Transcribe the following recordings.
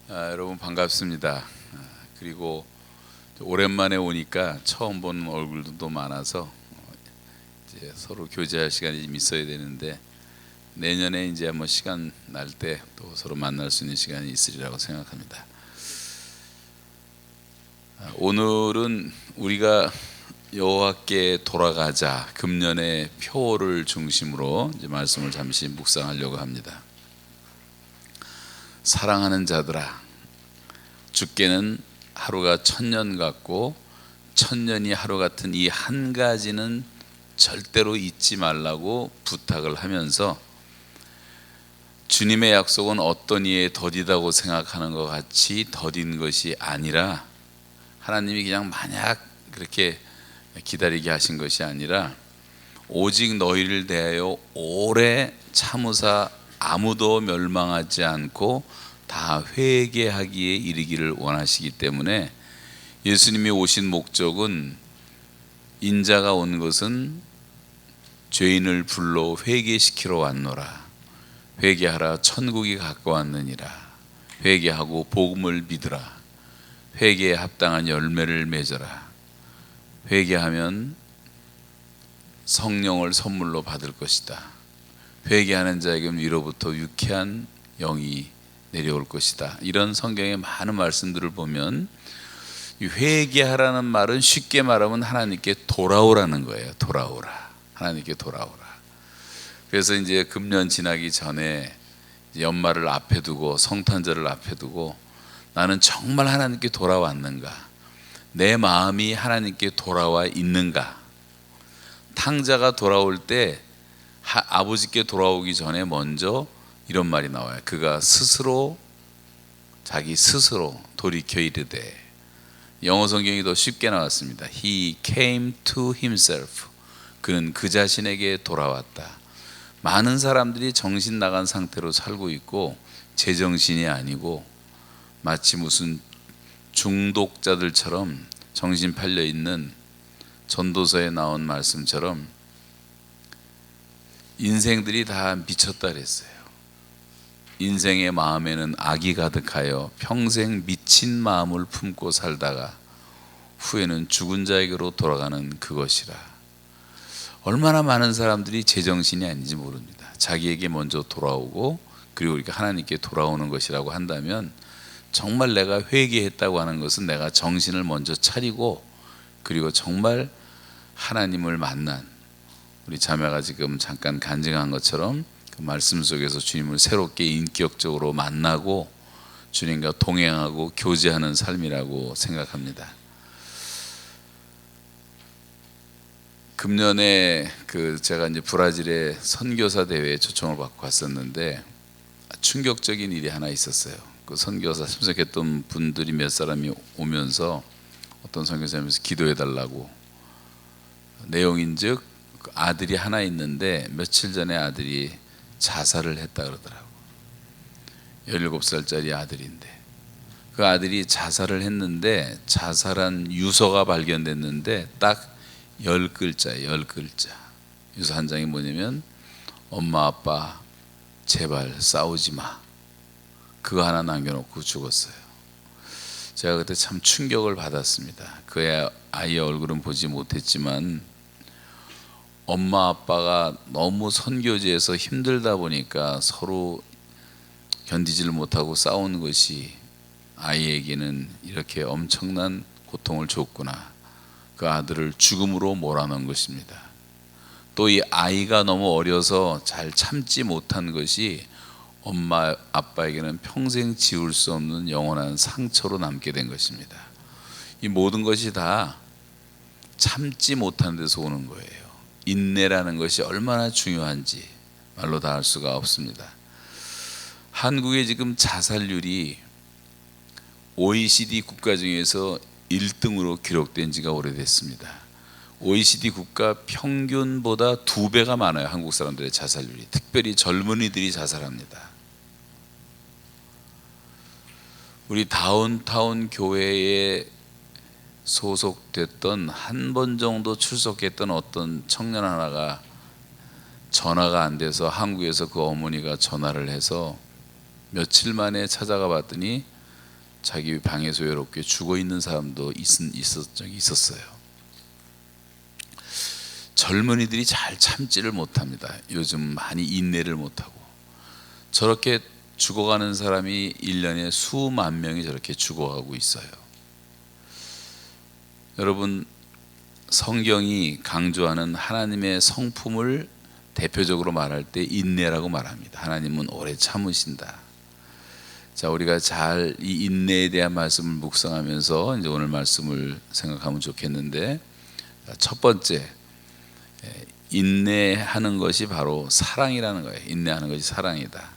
여러분 반갑습니다. 그리고 오랜만에 오니까 처음 보는 얼굴들도 많아서 이제 서로 교제할 시간이 좀 있어야 되는데 내년에 이제 한번 시간 날 때 또 서로 만날 수 있는 시간이 있으리라고 생각합니다. 오늘은 우리가 여호와께 돌아가자 금년의 표를 중심으로 이제 말씀을 잠시 묵상하려고 합니다. 사랑하는 자들아, 주께는 하루가 천년 같고 천년이 하루 같은 이 한 가지는 절대로 잊지 말라고 부탁을 하면서 주님의 약속은 어떤 이에 더디다고 생각하는 것 같이 더딘 것이 아니라, 하나님이 그냥 만약 그렇게 기다리게 하신 것이 아니라 오직 너희를 대하여 오래 참으사 아무도 멸망하지 않고 다 회개하기에 이르기를 원하시기 때문에 예수님이 오신 목적은, 인자가 온 것은 죄인을 불러 회개시키러 왔노라. 회개하라, 천국이 가까웠느니라. 회개하고 복음을 믿으라. 회개에 합당한 열매를 맺어라. 회개하면 성령을 선물로 받을 것이다. 회개하는 자에게 위로부터 유쾌한 영이 내려올 것이다. 이런 성경의 많은 말씀들을 보면 이 회개하라는 말은 쉽게 말하면 하나님께 돌아오라는 거예요. 돌아오라. 하나님께 돌아오라. 그래서 이제 금년 지나기 전에 연말을 앞에 두고 성탄절을 앞에 두고 나는 정말 하나님께 돌아왔는가? 내 마음이 하나님께 돌아와 있는가? 탕자가 돌아올 때 아버지께 돌아오기 전에 먼저 이런 말이 나와요. 그가 스스로, 자기 스스로 돌이켜 이르되, 영어 성경이 더 쉽게 나왔습니다. He came to himself. 그는 그 자신에게 돌아왔다. 많은 사람들이 정신 나간 상태로 살고 있고 제정신이 아니고 마치 무슨 중독자들처럼 정신 팔려 있는, 전도서에 나온 말씀처럼 인생들이 다 미쳤다 그랬어요. 인생의 마음에는 악이 가득하여 평생 미친 마음을 품고 살다가 후에는 죽은 자에게로 돌아가는 그것이라. 얼마나 많은 사람들이 제정신이 아닌지 모릅니다. 자기에게 먼저 돌아오고 그리고 이렇게 하나님께 돌아오는 것이라고 한다면, 정말 내가 회개했다고 하는 것은 내가 정신을 먼저 차리고 그리고 정말 하나님을 만난, 우리 자매가 지금 잠깐 간증한 것처럼 그 말씀 속에서 주님을 새롭게 인격적으로 만나고 주님과 동행하고 교제하는 삶이라고 생각합니다. 금년에 제가 이제 브라질의 선교사 대회에 초청을 받고 갔었는데 충격적인 일이 하나 있었어요. 그 선교사 참석했던 분들이 몇 사람이 오면서 어떤 선교사님께서 기도해 달라고, 내용인즉 아들이 하나 있는데 며칠 전에 아들이 자살을 했다 그러더라고. 17살짜리 아들인데 그 아들이 자살을 했는데 자살한 유서가 발견됐는데 딱 10글자예요. 10글자. 유서 한 장이 뭐냐면 엄마 아빠 제발 싸우지 마. 그거 하나 남겨놓고 죽었어요. 제가 그때 참 충격을 받았습니다. 그 아이의 얼굴은 보지 못했지만 엄마 아빠가 너무 선교지에서 힘들다 보니까 서로 견디지를 못하고 싸우는 것이 아이에게는 이렇게 엄청난 고통을 줬구나. 그 아들을 죽음으로 몰아넣은 것입니다. 또 이 아이가 너무 어려서 잘 참지 못한 것이 엄마 아빠에게는 평생 지울 수 없는 영원한 상처로 남게 된 것입니다. 이 모든 것이 다 참지 못한 데서 오는 거예요. 인내라는 것이 얼마나 중요한지 말로 다 할 수가 없습니다. 한국의 지금 자살률이 OECD 국가 중에서 1등으로 기록된 지가 오래됐습니다. OECD 국가 평균보다 2배가 많아요. 한국 사람들의 자살률이. 특별히 젊은이들이 자살합니다. 우리 다운타운 교회에 소속됐던 한 번 정도 출석했던 어떤 청년 하나가 전화가 안 돼서 한국에서 그 어머니가 전화를 해서 며칠 만에 찾아가 봤더니 자기 방에서 외롭게 죽어 있는 사람도 있었어요. 젊은이들이 잘 참지를 못합니다. 요즘 많이 인내를 못하고. 저렇게 죽어가는 사람이 1년에 수만 명이 저렇게 죽어가고 있어요. 여러분, 성경이 강조하는 하나님의 성품을 대표적으로 말할 때 인내라고 말합니다. 하나님은 오래 참으신다. 자, 우리가 잘 이 인내에 대한 말씀을 묵상하면서 이제 오늘 말씀을 생각하면 좋겠는데, 첫 번째, 인내하는 것이 바로 사랑이라는 거예요. 인내하는 것이 사랑이다.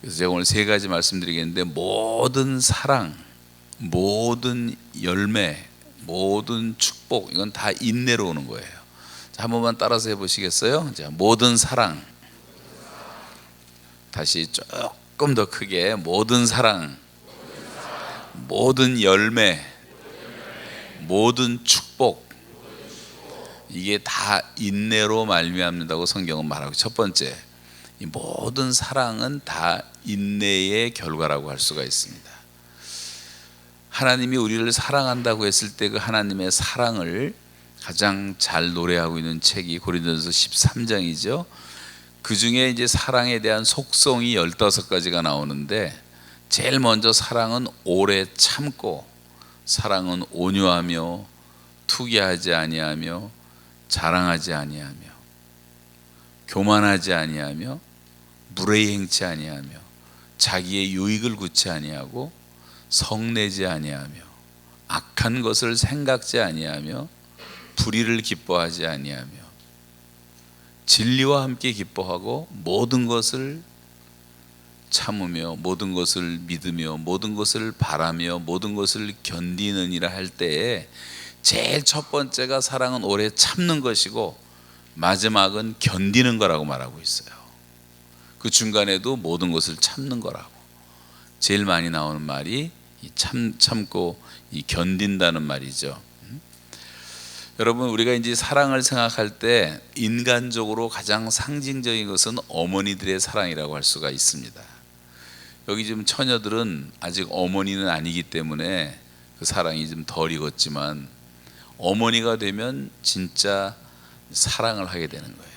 그래서 제가 오늘 세 가지 말씀드리겠는데, 모든 사랑, 모든 열매, 모든 축복, 이건 다 인내로 오는 거예요. 자, 한 번만 따라서 해보시겠어요? 자, 모든 사랑. 다시 조금 더 크게, 모든 사랑, 모든 열매, 모든 축복, 이게 다 인내로 말미암는다고 성경은 말하고, 첫 번째, 이 모든 사랑은 다 인내의 결과라고 할 수가 있습니다. 하나님이 우리를 사랑한다고 했을 때 그 하나님의 사랑을 가장 잘 노래하고 있는 책이 고린도전서 13장이죠. 그 중에 이제 사랑에 대한 속성이 15가지가 나오는데, 제일 먼저 사랑은 오래 참고, 사랑은 온유하며, 투기하지 아니하며, 자랑하지 아니하며, 교만하지 아니하며, 무례히 행치 아니하며, 자기의 유익을 구치 아니하고, 성내지 아니하며, 악한 것을 생각지 아니하며, 불의를 기뻐하지 아니하며, 진리와 함께 기뻐하고, 모든 것을 참으며, 모든 것을 믿으며, 모든 것을 바라며, 모든 것을 견디느니라 할 때에 제일 첫 번째가 사랑은 오래 참는 것이고, 마지막은 견디는 거라고 말하고 있어요. 그 중간에도 모든 것을 참는 거라고. 제일 많이 나오는 말이 이 참고 이 견딘다는 말이죠. 여러분, 우리가 이제 사랑을 생각할 때 인간적으로 가장 상징적인 것은 어머니들의 사랑이라고 할 수가 있습니다. 여기 지금 처녀들은 아직 어머니는 아니기 때문에 그 사랑이 좀 덜 익었지만, 어머니가 되면 진짜 사랑을 하게 되는 거예요.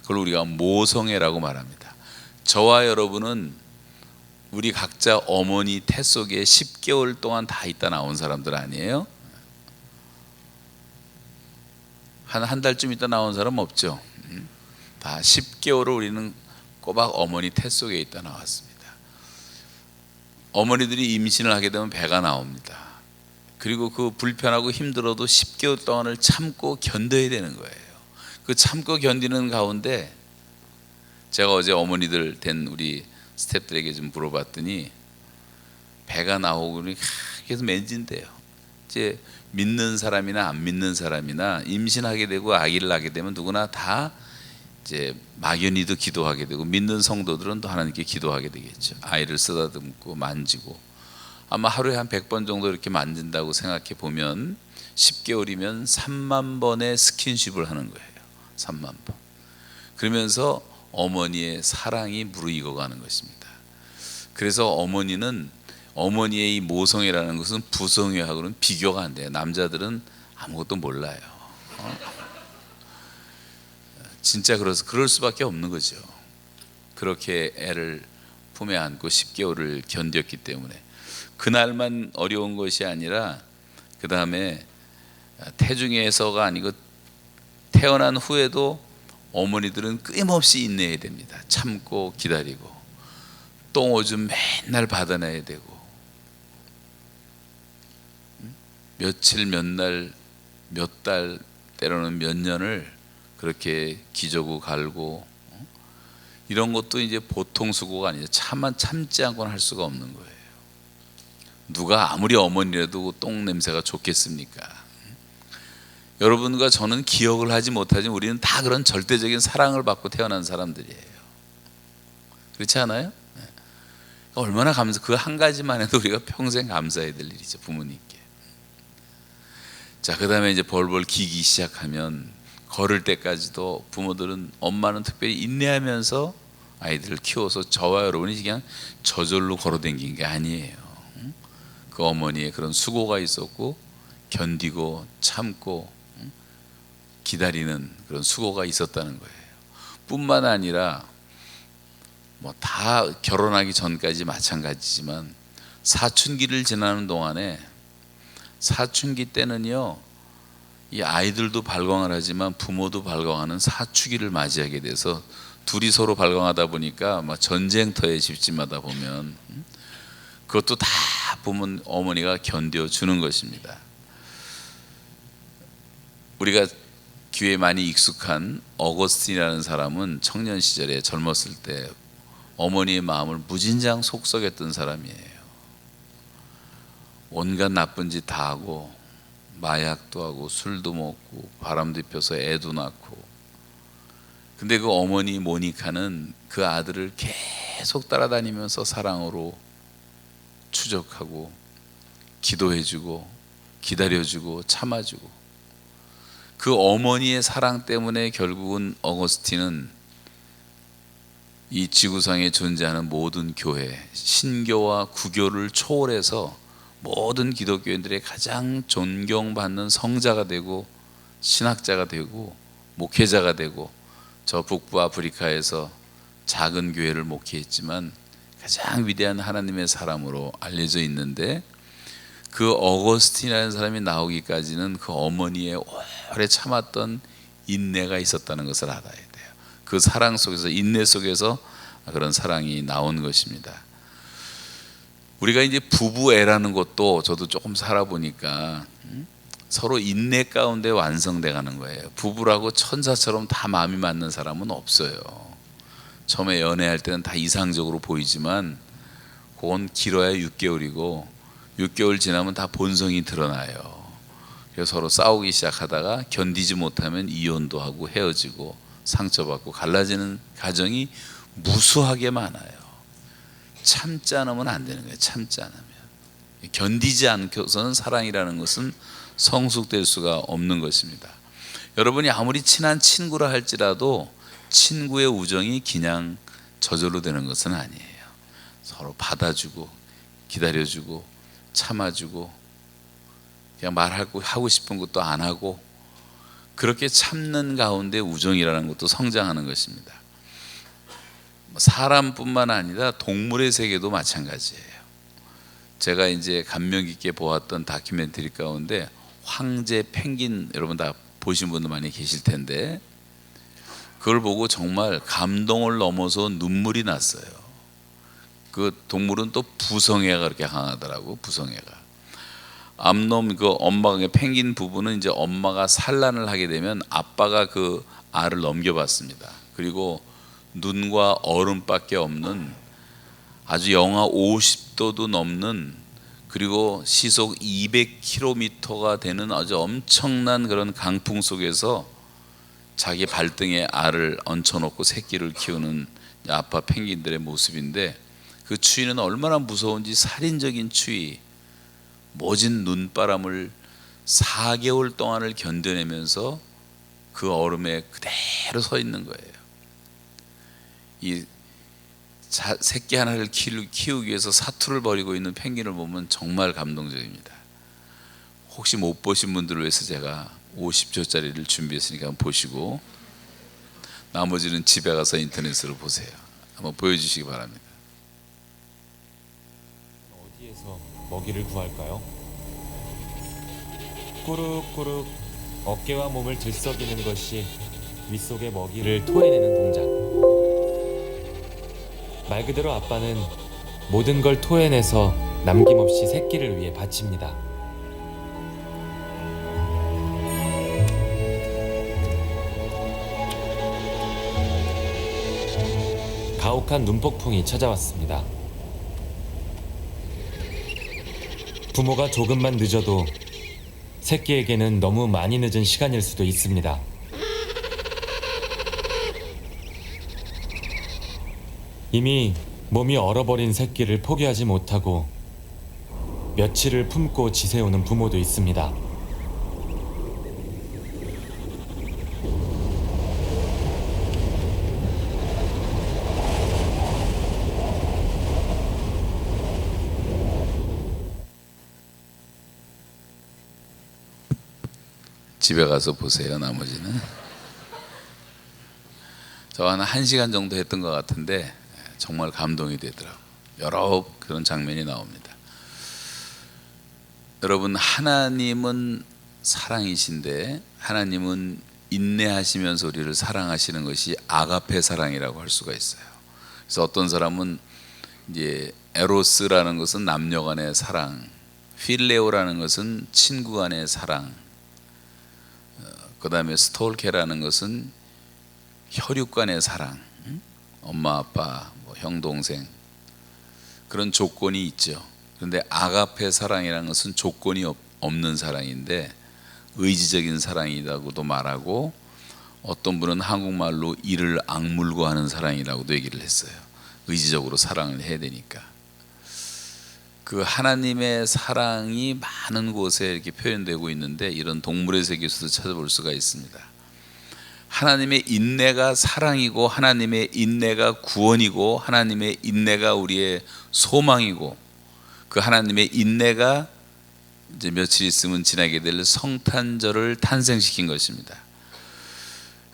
그걸 우리가 모성애라고 말합니다. 저와 여러분은 우리 각자 어머니 태 속에 10개월 동안 다 있다 나온 사람들 아니에요? 한 달쯤 있다 나온 사람 없죠? 다 10개월을 우리는 꼬박 어머니 태 속에 있다 나왔습니다. 어머니들이 임신을 하게 되면 배가 나옵니다. 그리고 그 불편하고 힘들어도 10개월 동안을 참고 견뎌야 되는 거예요. 그 참고 견디는 가운데, 제가 어제 어머니들 된 우리 스태프들에게 좀 물어봤더니 배가 나오고 계속 맨진대요. 이제 믿는 사람이나 안 믿는 사람이나 임신하게 되고 아기를 낳게 되면 누구나 다 이제 막연히도 기도하게 되고, 믿는 성도들은 또 하나님께 기도하게 되겠죠. 아이를 쓰다듬고 만지고, 아마 하루에 한 100번 정도 이렇게 만진다고 생각해 보면 10개월이면 3만 번의 스킨십을 하는 거예요. 3만 번. 그러면서 어머니의 사랑이 무르익어 가는 것입니다. 그래서 어머니의 이 모성애라는 것은 부성애하고는 비교가 안 돼요. 남자들은 아무것도 몰라요. 진짜 그럴 수밖에 없는 거죠. 그렇게 애를 품에 안고 10개월을 견뎠기 때문에. 그날만 어려운 것이 아니라 그 다음에 태중에서가 아니고 태어난 후에도 어머니들은 끊임없이 인내해야 됩니다. 참고 기다리고, 똥오줌 맨날 받아내야 되고, 며칠 몇 날 몇 달 때로는 몇 년을 그렇게 기저귀 갈고, 이런 것도 이제 보통 수고가 아니죠. 참지 않고는 할 수가 없는 거예요. 누가 아무리 어머니라도 똥 냄새가 좋겠습니까? 여러분과 저는 기억을 하지 못하지만 우리는 다 그런 절대적인 사랑을 받고 태어난 사람들이에요. 그렇지 않아요? 얼마나 그 한 가지만 해도 우리가 평생 감사해야 될 일이죠, 부모님께. 자, 그 다음에 이제 벌벌 기기 시작하면 걸을 때까지도 부모들은, 엄마는 특별히 인내하면서 아이들을 키워서 저와 여러분이 그냥 저절로 걸어다닌 게 아니에요. 그 어머니의 그런 수고가 있었고, 견디고 참고 기다리는 그런 수고가 있었다는 거예요. 뿐만 아니라 뭐 다 결혼하기 전까지 마찬가지지만 사춘기를 지나는 동안에, 사춘기 때는요, 이 아이들도 발광을 하지만 부모도 발광하는 사춘기를 맞이하게 돼서 둘이 서로 발광하다 보니까 막 전쟁터에 집집마다 보면 그것도 다 부모, 어머니가 견뎌주는 것입니다. 우리가 귀에 많이 익숙한 어거스틴이라는 사람은 청년 시절에 젊었을 때 어머니의 마음을 무진장 속썩였던 사람이에요. 온갖 나쁜 짓 다 하고 마약도 하고 술도 먹고 바람도 피워서 애도 낳고. 근데 그 어머니 모니카는 그 아들을 계속 따라다니면서 사랑으로 추적하고 기도해주고 기다려주고 참아주고. 그 어머니의 사랑 때문에 결국은 어거스틴은 이 지구상에 존재하는 모든 교회, 신교와 구교를 초월해서 모든 기독교인들의 가장 존경받는 성자가 되고 신학자가 되고 목회자가 되고, 저 북부 아프리카에서 작은 교회를 목회했지만 가장 위대한 하나님의 사람으로 알려져 있는데, 그 어거스틴이라는 사람이 나오기까지는 그 어머니의 오래 참았던 인내가 있었다는 것을 알아야 돼요. 그 사랑 속에서, 인내 속에서 그런 사랑이 나온 것입니다. 우리가 이제 부부애라는 것도 저도 조금 살아보니까 서로 인내 가운데 완성돼 가는 거예요. 부부라고 천사처럼 다 마음이 맞는 사람은 없어요. 처음에 연애할 때는 다 이상적으로 보이지만 그건 길어야 6개월이고 6개월 지나면 다 본성이 드러나요. 그래서 서로 싸우기 시작하다가 견디지 못하면 이혼도 하고 헤어지고 상처받고 갈라지는 가정이 무수하게 많아요. 참지 않으면 안 되는 거예요. 참지 않으면. 견디지 않고서는 사랑이라는 것은 성숙될 수가 없는 것입니다. 여러분이 아무리 친한 친구라 할지라도 친구의 우정이 그냥 저절로 되는 것은 아니에요. 서로 받아주고 기다려주고 참아주고 그냥 하고 싶은 것도 안 하고, 그렇게 참는 가운데 우정이라는 것도 성장하는 것입니다. 사람뿐만 아니라 동물의 세계도 마찬가지예요. 제가 이제 감명 깊게 보았던 다큐멘터리 가운데 황제 펭귄, 여러분 다 보신 분들 많이 계실 텐데 그걸 보고 정말 감동을 넘어서 눈물이 났어요. 그 동물은 또 부성애가 그렇게 강하더라고. 부성애가. 암놈, 그 엄마가, 펭귄 부부는 이제 엄마가 산란을 하게 되면 아빠가 그 알을 넘겨받습니다. 그리고 눈과 얼음밖에 없는 아주 영하 50도도 넘는, 그리고 시속 200km가 되는 아주 엄청난 그런 강풍 속에서 자기 발등에 알을 얹혀놓고 새끼를 키우는 아빠 펭귄들의 모습인데, 그 추위는 얼마나 무서운지, 살인적인 추위, 모진 눈바람을 4개월 동안을 견뎌내면서 그 얼음에 그대로 서 있는 거예요. 이 새끼 하나를 키우기 위해서 사투를 벌이고 있는 펭귄을 보면 정말 감동적입니다. 혹시 못 보신 분들을 위해서 제가 50초짜리를 준비했으니까 한번 보시고 나머지는 집에 가서 인터넷으로 보세요. 한번 보여주시기 바랍니다. 어디에서 먹이를 구할까요? 꾸룩꾸룩 어깨와 몸을 들썩이는 것이 윗속의 먹이를 토해내는 동작. 말 그대로 아빠는 모든 걸 토해내서 남김없이 새끼를 위해 바칩니다. 가혹한 눈폭풍이 찾아왔습니다. 부모가 조금만 늦어도 새끼에게는 너무 많이 늦은 시간일 수도 있습니다. 이미 몸이 얼어버린 새끼를 포기하지 못하고 며칠을 품고 지새우는 부모도 있습니다. 집에 가서 보세요. 나머지는. 저 한 1시간 정도 했던 것 같은데 정말 감동이 되더라고요. 여러 그런 장면이 나옵니다. 여러분, 하나님은 사랑이신데 하나님은 인내하시면서 우리를 사랑하시는 것이 아가페 사랑이라고 할 수가 있어요. 그래서 어떤 사람은 이제 에로스라는 것은 남녀 간의 사랑, 필레오라는 것은 친구 간의 사랑, 그 다음에 스톨케라는 것은 혈육 간의 사랑, 엄마 아빠 뭐 형 동생 그런 조건이 있죠. 그런데 아가페 사랑이라는 것은 조건이 없는 사랑인데 의지적인 사랑이라고도 말하고, 어떤 분은 한국말로 이를 악물고 하는 사랑이라고도 얘기를 했어요. 의지적으로 사랑을 해야 되니까. 그 하나님의 사랑이 많은 곳에 이렇게 표현되고 있는데, 이런 동물의 세계에서도 찾아볼 수가 있습니다. 하나님의 인내가 사랑이고, 하나님의 인내가 구원이고, 하나님의 인내가 우리의 소망이고, 그 하나님의 인내가 이제 며칠 있으면 지나게 될 성탄절을 탄생시킨 것입니다.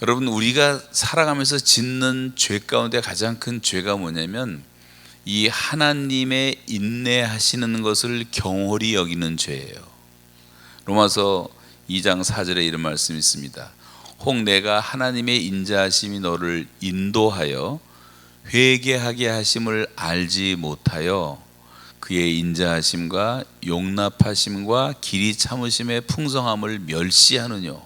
여러분, 우리가 살아가면서 짓는 죄 가운데 가장 큰 죄가 뭐냐면 이 하나님의 인내하시는 것을 경홀히 여기는 죄예요. 로마서 2장 4절에 이런 말씀이 있습니다. 혹 내가 하나님의 인자하심이 너를 인도하여 회개하게 하심을 알지 못하여 그의 인자하심과 용납하심과 길이 참으심의 풍성함을 멸시하느뇨.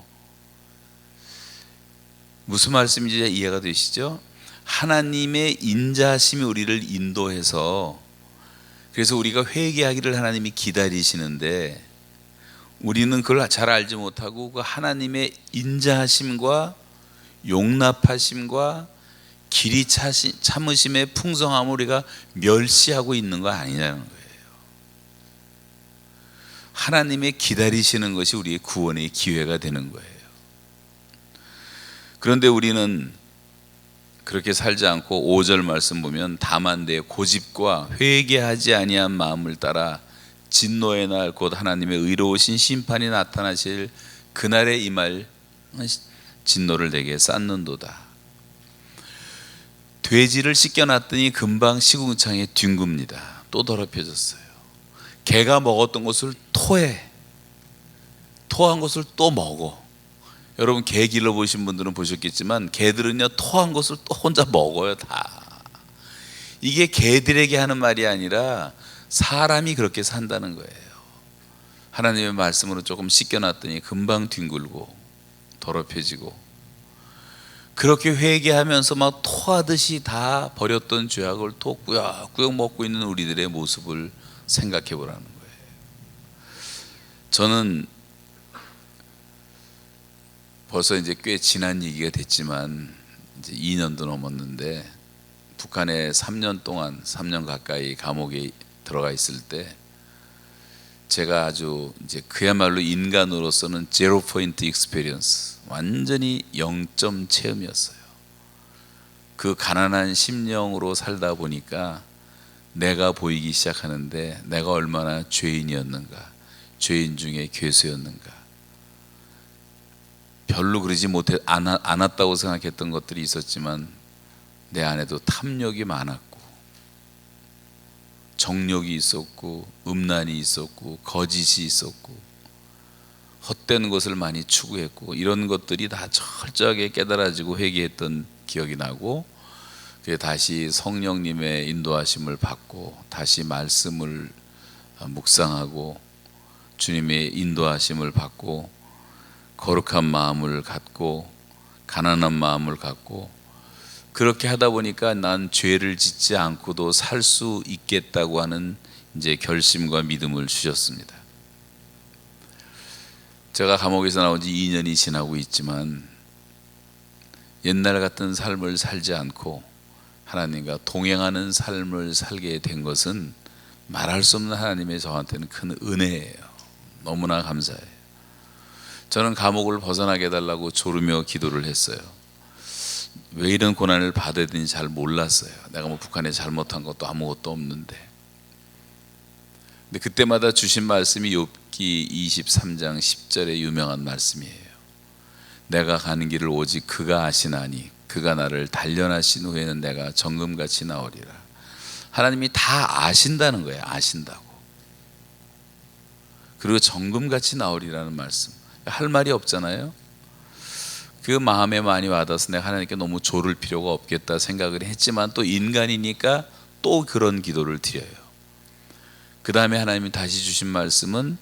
무슨 말씀인지 이해가 되시죠? 하나님의 인자하심이 우리를 인도해서, 그래서 우리가 회개하기를 하나님이 기다리시는데 우리는 그걸 잘 알지 못하고 그 하나님의 인자하심과 용납하심과 길이 참으심의 풍성함을 우리가 멸시하고 있는 거 아니냐는 거예요. 하나님의 기다리시는 것이 우리의 구원의 기회가 되는 거예요. 그런데 우리는 그렇게 살지 않고 5절 말씀 보면 다만 내 고집과 회개하지 아니한 마음을 따라 진노의 날 곧 하나님의 의로우신 심판이 나타나실 그날에 임할 진노를 내게 쌓는도다. 돼지를 씻겨놨더니 금방 시궁창에 뒹굽니다. 또 더럽혀졌어요. 개가 먹었던 것을 토한 것을 또 먹어. 여러분, 개 길러보신 분들은 보셨겠지만 개들은요, 토한 것을 또 혼자 먹어요. 다. 이게 개들에게 하는 말이 아니라 사람이 그렇게 산다는 거예요. 하나님의 말씀으로 조금 씻겨놨더니 금방 뒹굴고 더럽혀지고, 그렇게 회개하면서 막 토하듯이 다 버렸던 죄악을 또 꾸역꾸역 먹고 있는 우리들의 모습을 생각해 보라는 거예요. 저는 벌써 이제 꽤 지난 얘기가 됐지만 이제 2년도 넘었는데, 북한에 3년 동안 3년 가까이 감옥에 들어가 있을 때 제가 아주 이제 그야말로 인간으로서는 제로 포인트 익스피리언스, 완전히 0점 체험이었어요. 그 가난한 심령으로 살다 보니까 내가 보이기 시작하는데 내가 얼마나 죄인이었는가, 죄인 중에 괴수였는가. 별로 그러지 않았다고 생각했던 것들이 있었지만 내 안에도 탐욕이 많았고, 정욕이 있었고, 음란이 있었고, 거짓이 있었고, 헛된 것을 많이 추구했고, 이런 것들이 다 철저하게 깨달아지고 회개했던 기억이 나고, 다시 성령님의 인도하심을 받고 다시 말씀을 묵상하고 주님의 인도하심을 받고 거룩한 마음을 갖고 가난한 마음을 갖고, 그렇게 하다 보니까 난 죄를 짓지 않고도 살 수 있겠다고 하는 이제 결심과 믿음을 주셨습니다. 제가 감옥에서 나온 지 2년이 지나고 있지만 옛날 같은 삶을 살지 않고 하나님과 동행하는 삶을 살게 된 것은 말할 수 없는 하나님의 저한테는 큰 은혜예요. 너무나 감사해요. 저는 감옥을 벗어나게 해달라고 조르며 기도를 했어요. 왜 이런 고난을 받아야 되는지 잘 몰랐어요. 내가 뭐 북한에 잘못한 것도 아무것도 없는데. 근데 그때마다 주신 말씀이 욥기 23장 10절의 유명한 말씀이에요. 내가 가는 길을 오직 그가 아시나니 그가 나를 단련하신 후에는 내가 정금같이 나오리라. 하나님이 다 아신다는 거예요. 아신다고. 그리고 정금같이 나오리라는 말씀, 할 말이 없잖아요. 그 마음에 많이 와닿아서 내가 하나님께 너무 조를 필요가 없겠다 생각을 했지만 또 인간이니까 또 그런 기도를 드려요. 그 다음에 하나님이 다시 주신 말씀은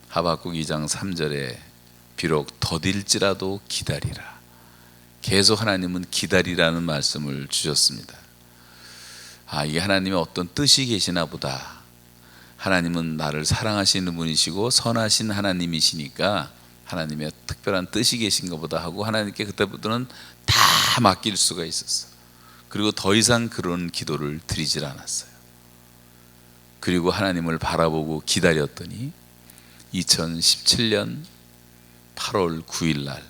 하박국 2장 3절에 비록 더딜지라도 기다리라. 계속 하나님은 기다리라는 말씀을 주셨습니다. 이게 하나님의 어떤 뜻이 계시나 보다. 하나님은 나를 사랑하시는 분이시고 선하신 하나님이시니까 하나님의 특별한 뜻이 계신가 보다 하고 하나님께 그때부터는 다 맡길 수가 있었어. 그리고 더 이상 그런 기도를 드리질 않았어요. 그리고 하나님을 바라보고 기다렸더니 2017년 8월 9일 날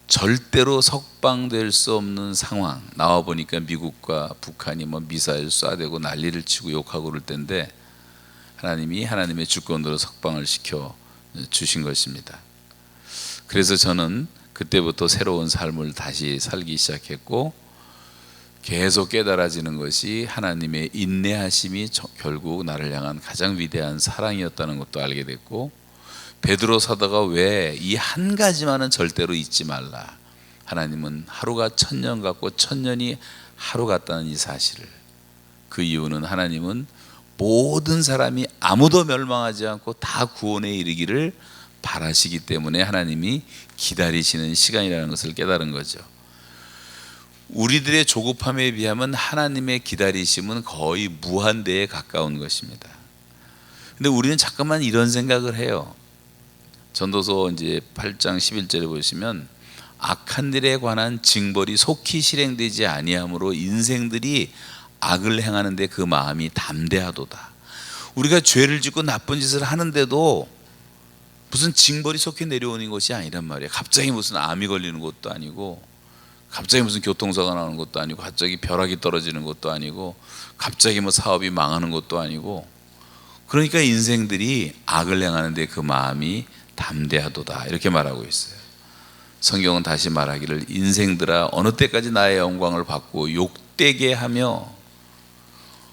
절대로 석방될 수 없는 상황, 나와 보니까 미국과 북한이 미사일 쏴대고 난리를 치고 욕하고 그럴 텐데 하나님이 하나님의 주권으로 석방을 시켜 주신 것입니다. 그래서 저는 그때부터 새로운 삶을 다시 살기 시작했고 계속 깨달아지는 것이 하나님의 인내하심이 결국 나를 향한 가장 위대한 사랑이었다는 것도 알게 됐고, 베드로 사도가 왜 이 한 가지만은 절대로 잊지 말라, 하나님은 하루가 1000년 같고 1000년이 하루 같다는 이 사실을, 그 이유는 하나님은 모든 사람이 아무도 멸망하지 않고 다 구원에 이르기를 바라시기 때문에 하나님이 기다리시는 시간이라는 것을 깨달은 거죠. 우리들의 조급함에 비하면 하나님의 기다리심은 거의 무한대에 가까운 것입니다. 근데 우리는 잠깐만 이런 생각을 해요. 전도서 이제 8장 11절에 보시면 악한 일에 관한 징벌이 속히 실행되지 아니하므로 인생들이 악을 행하는데 그 마음이 담대하도다. 우리가 죄를 짓고 나쁜 짓을 하는데도 무슨 징벌이 속히 내려오는 것이 아니란 말이에요. 갑자기 무슨 암이 걸리는 것도 아니고, 갑자기 무슨 교통사고가 나는 것도 아니고, 갑자기 벼락이 떨어지는 것도 아니고, 갑자기 사업이 망하는 것도 아니고, 그러니까 인생들이 악을 행하는데 그 마음이 담대하도다, 이렇게 말하고 있어요. 성경은 다시 말하기를 인생들아 어느 때까지 나의 영광을 받고 욕되게 하며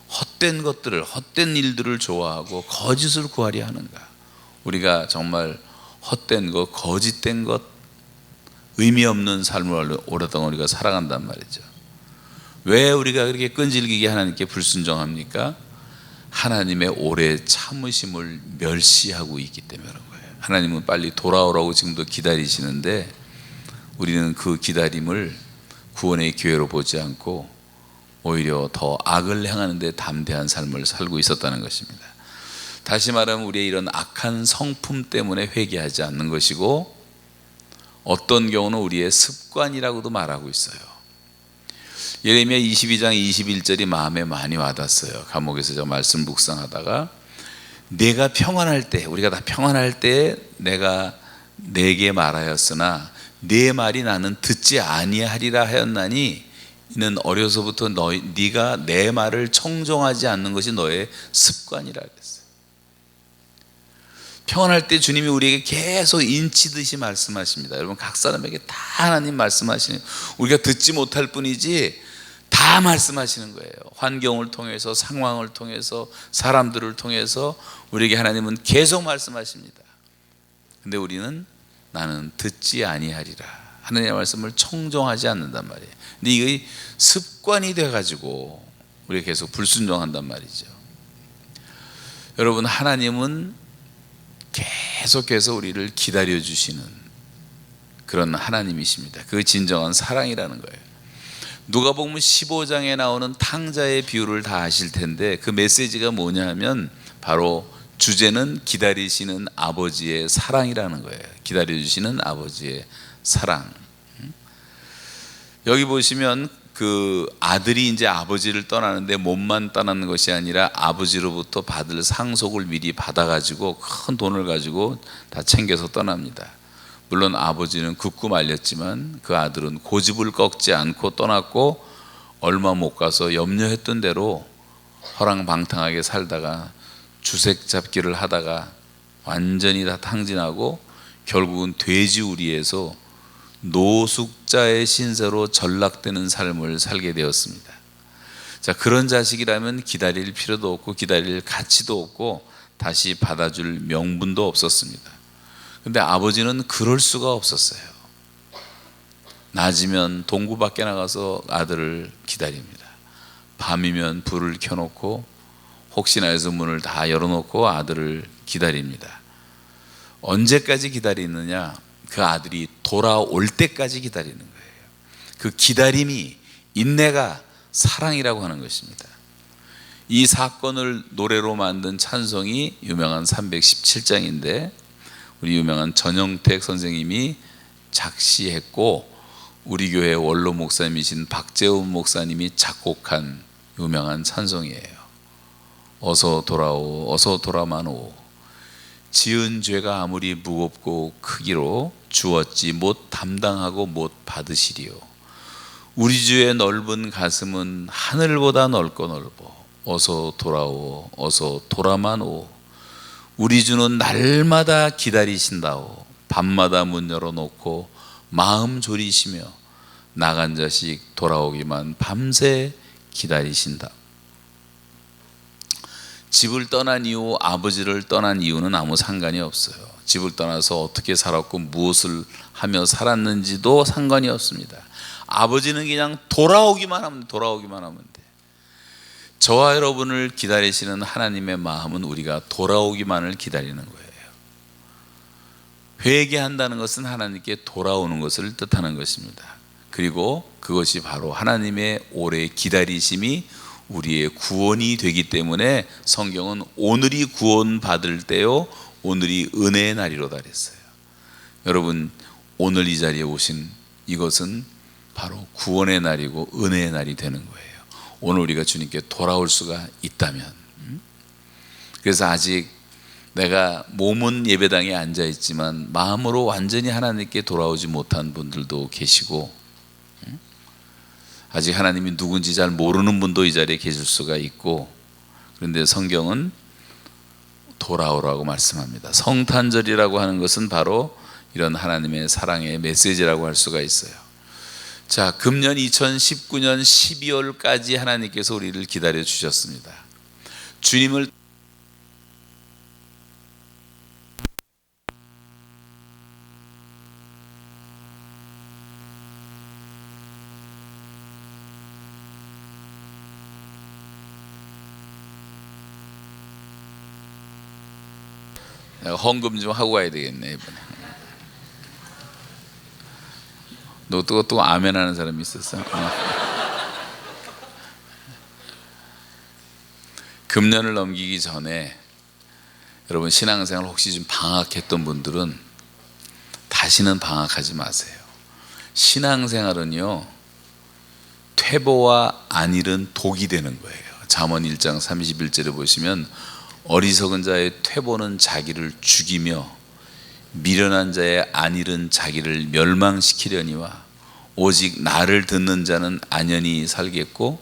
헛된 것들을, 헛된 일들을 좋아하고 거짓을 구하려 하는가. 우리가 정말 헛된 것, 거짓된 것, 의미 없는 삶을 오랫동안 우리가 살아간단 말이죠. 왜 우리가 그렇게 끈질기게 하나님께 불순종합니까? 하나님의 오래 참으심을 멸시하고 있기 때문에 그런 거예요. 하나님은 빨리 돌아오라고 지금도 기다리시는데 우리는 그 기다림을 구원의 기회로 보지 않고 오히려 더 악을 행하는 데 담대한 삶을 살고 있었다는 것입니다. 다시 말하면 우리의 이런 악한 성품 때문에 회개하지 않는 것이고, 어떤 경우는 우리의 습관이라고도 말하고 있어요. 예레미야 22장 21절이 마음에 많이 와닿았어요. 감옥에서 저 말씀 묵상하다가, 내가 평안할 때, 우리가 다 평안할 때 내가 내게 말하였으나 네 말이 나는 듣지 아니하리라 하였나니 이는 어려서부터 네가 내 말을 청종하지 않는 것이 너의 습관이라 그랬어요. 평안할 때 주님이 우리에게 계속 인치듯이 말씀하십니다. 여러분, 각 사람에게 다 하나님 말씀하시는, 우리가 듣지 못할 뿐이지 다 말씀하시는 거예요. 환경을 통해서, 상황을 통해서, 사람들을 통해서 우리에게 하나님은 계속 말씀하십니다. 근데 우리는 나는 듣지 아니하리라, 하나님의 말씀을 청종하지 않는단 말이에요. 근데 이게 습관이 돼가지고 우리가 계속 불순종한단 말이죠. 여러분, 하나님은 계속해서 우리를 기다려주시는 그런 하나님이십니다. 그 진정한 사랑이라는 거예요. 누가복음 15장에 나오는 탕자의 비유를 다 아실 텐데 그 메시지가 뭐냐 하면 바로 주제는 기다리시는 아버지의 사랑이라는 거예요. 기다려주시는 아버지의 사랑. 여기 보시면 그 아들이 이제 아버지를 떠나는데 몸만 떠나는 것이 아니라 아버지로부터 받을 상속을 미리 받아가지고 큰 돈을 가지고 다 챙겨서 떠납니다. 물론 아버지는 굳고 말렸지만 그 아들은 고집을 꺾지 않고 떠났고, 얼마 못 가서 염려했던 대로 허랑방탕하게 살다가 주색 잡기를 하다가 완전히 다 탕진하고 결국은 돼지우리에서 노숙자의 신세로 전락되는 삶을 살게 되었습니다. 자, 그런 자식이라면 기다릴 필요도 없고 기다릴 가치도 없고 다시 받아줄 명분도 없었습니다. 근데 아버지는 그럴 수가 없었어요. 낮이면 동구 밖에 나가서 아들을 기다립니다. 밤이면 불을 켜놓고 혹시나 해서 문을 다 열어놓고 아들을 기다립니다. 언제까지 기다리느냐? 그 아들이 돌아올 때까지 기다리는 거예요. 그 기다림이, 인내가 사랑이라고 하는 것입니다. 이 사건을 노래로 만든 찬송이 유명한 317장인데 우리 유명한 전영택 선생님이 작시했고 우리 교회 원로 목사님이신 박재훈 목사님이 작곡한 유명한 찬송이에요. 어서 돌아오, 어서 돌아만 오. 지은 죄가 아무리 무겁고 크기로 주었지 못 담당하고 못 받으시리요. 우리 주의 넓은 가슴은 하늘보다 넓고 넓어. 어서 돌아오, 어서 돌아만 오. 우리 주는 날마다 기다리신다오. 밤마다 문 열어놓고 마음 졸이시며 나간 자식 돌아오기만 밤새 기다리신다. 집을 떠난 이후, 아버지를 떠난 이유는 아무 상관이 없어요. 집을 떠나서 어떻게 살았고 무엇을 하며 살았는지도 상관이 없습니다. 아버지는 그냥 돌아오기만 하면 돼. 저와 여러분을 기다리시는 하나님의 마음은 우리가 돌아오기만을 기다리는 거예요. 회개한다는 것은 하나님께 돌아오는 것을 뜻하는 것입니다. 그리고 그것이 바로 하나님의 오래 기다리심이 우리의 구원이 되기 때문에 성경은 오늘이 구원받을 때요, 오늘이 은혜의 날이로다 그랬어요. 여러분, 오늘 이 자리에 오신 이것은 바로 구원의 날이고 은혜의 날이 되는 거예요. 오늘 우리가 주님께 돌아올 수가 있다면. 그래서 아직 내가 몸은 예배당에 앉아 있지만 마음으로 완전히 하나님께 돌아오지 못한 분들도 계시고, 아직 하나님이 누군지 잘 모르는 분도 이 자리에 계실 수가 있고, 그런데 성경은 돌아오라고 말씀합니다. 성탄절이라고 하는 것은 바로 이런 하나님의 사랑의 메시지라고 할 수가 있어요. 자, 금년 2019년 12월까지 하나님께서 우리를 기다려 주셨습니다. 주님을 내가 헌금 좀 하고 가야 되겠네 이번에. 너 또 아멘 하는 사람이 있었어? 금년을 넘기기 전에 여러분 신앙생활 혹시 좀 방학했던 분들은 다시는 방학하지 마세요. 신앙생활은요, 퇴보와 안일은 독이 되는 거예요. 잠언 1장 31절에 보시면 어리석은 자의 퇴보는 자기를 죽이며 미련한 자의 안일은 자기를 멸망시키려니와 오직 나를 듣는 자는 안연히 살겠고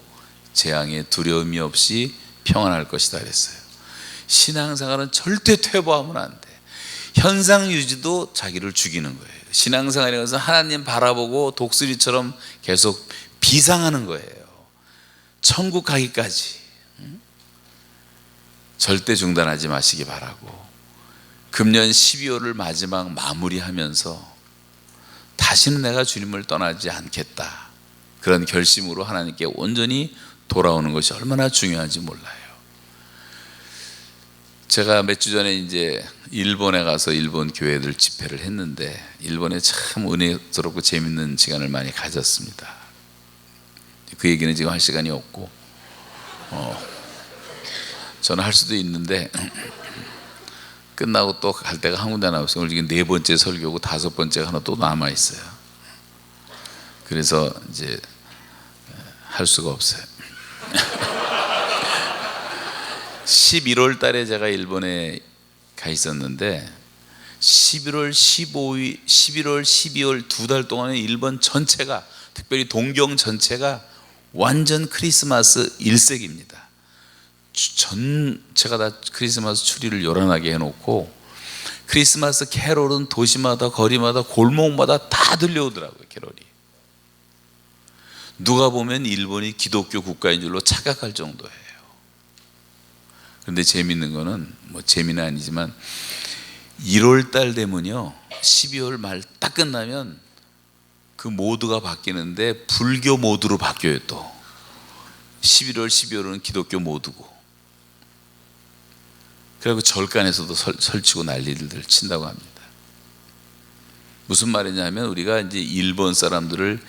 재앙에 두려움이 없이 평안할 것이다 그랬어요. 신앙생활은 절대 퇴보하면 안 돼. 현상 유지도 자기를 죽이는 거예요. 신앙생활이라는 것은 하나님 바라보고 독수리처럼 계속 비상하는 거예요. 천국 가기까지. 절대 중단하지 마시기 바라고, 금년 12월을 마지막 마무리하면서 다시는 내가 주님을 떠나지 않겠다, 그런 결심으로 하나님께 온전히 돌아오는 것이 얼마나 중요한지 몰라요. 제가 몇 주 전에 이제 일본에 가서 일본 교회들 집회를 했는데 일본에 참 은혜스럽고 재밌는 시간을 많이 가졌습니다. 그 얘기는 지금 할 시간이 없고 저는 할 수도 있는데 끝나고 또 갈 데가 한 군데 남았어요. 오늘 지금 4번째 설교고 5번째가 하나 또 남아 있어요. 그래서 이제 할 수가 없어요. 11월 달에 제가 일본에 가 있었는데 11월 15일, 11월 12월 2달 동안에 일본 전체가, 특별히 동경 전체가 완전 크리스마스 일색입니다. 전체가 다 크리스마스 추리를 요란하게 해놓고 크리스마스 캐롤은 도시마다 거리마다 골목마다 다 들려오더라고요. 캐롤이. 누가 보면 일본이 기독교 국가인 줄로 착각할 정도예요. 그런데 재밌는 거는 뭐 재미는 아니지만 1월 달 되면요, 12월 말 딱 끝나면 그 모드가 바뀌는데 불교 모드로 바뀌어요. 또 11월 12월은 기독교 모드고, 그리고 절간에서도 설치고 난리들 친다고 합니다. 무슨 말이냐면 우리가 이제 일본 사람들을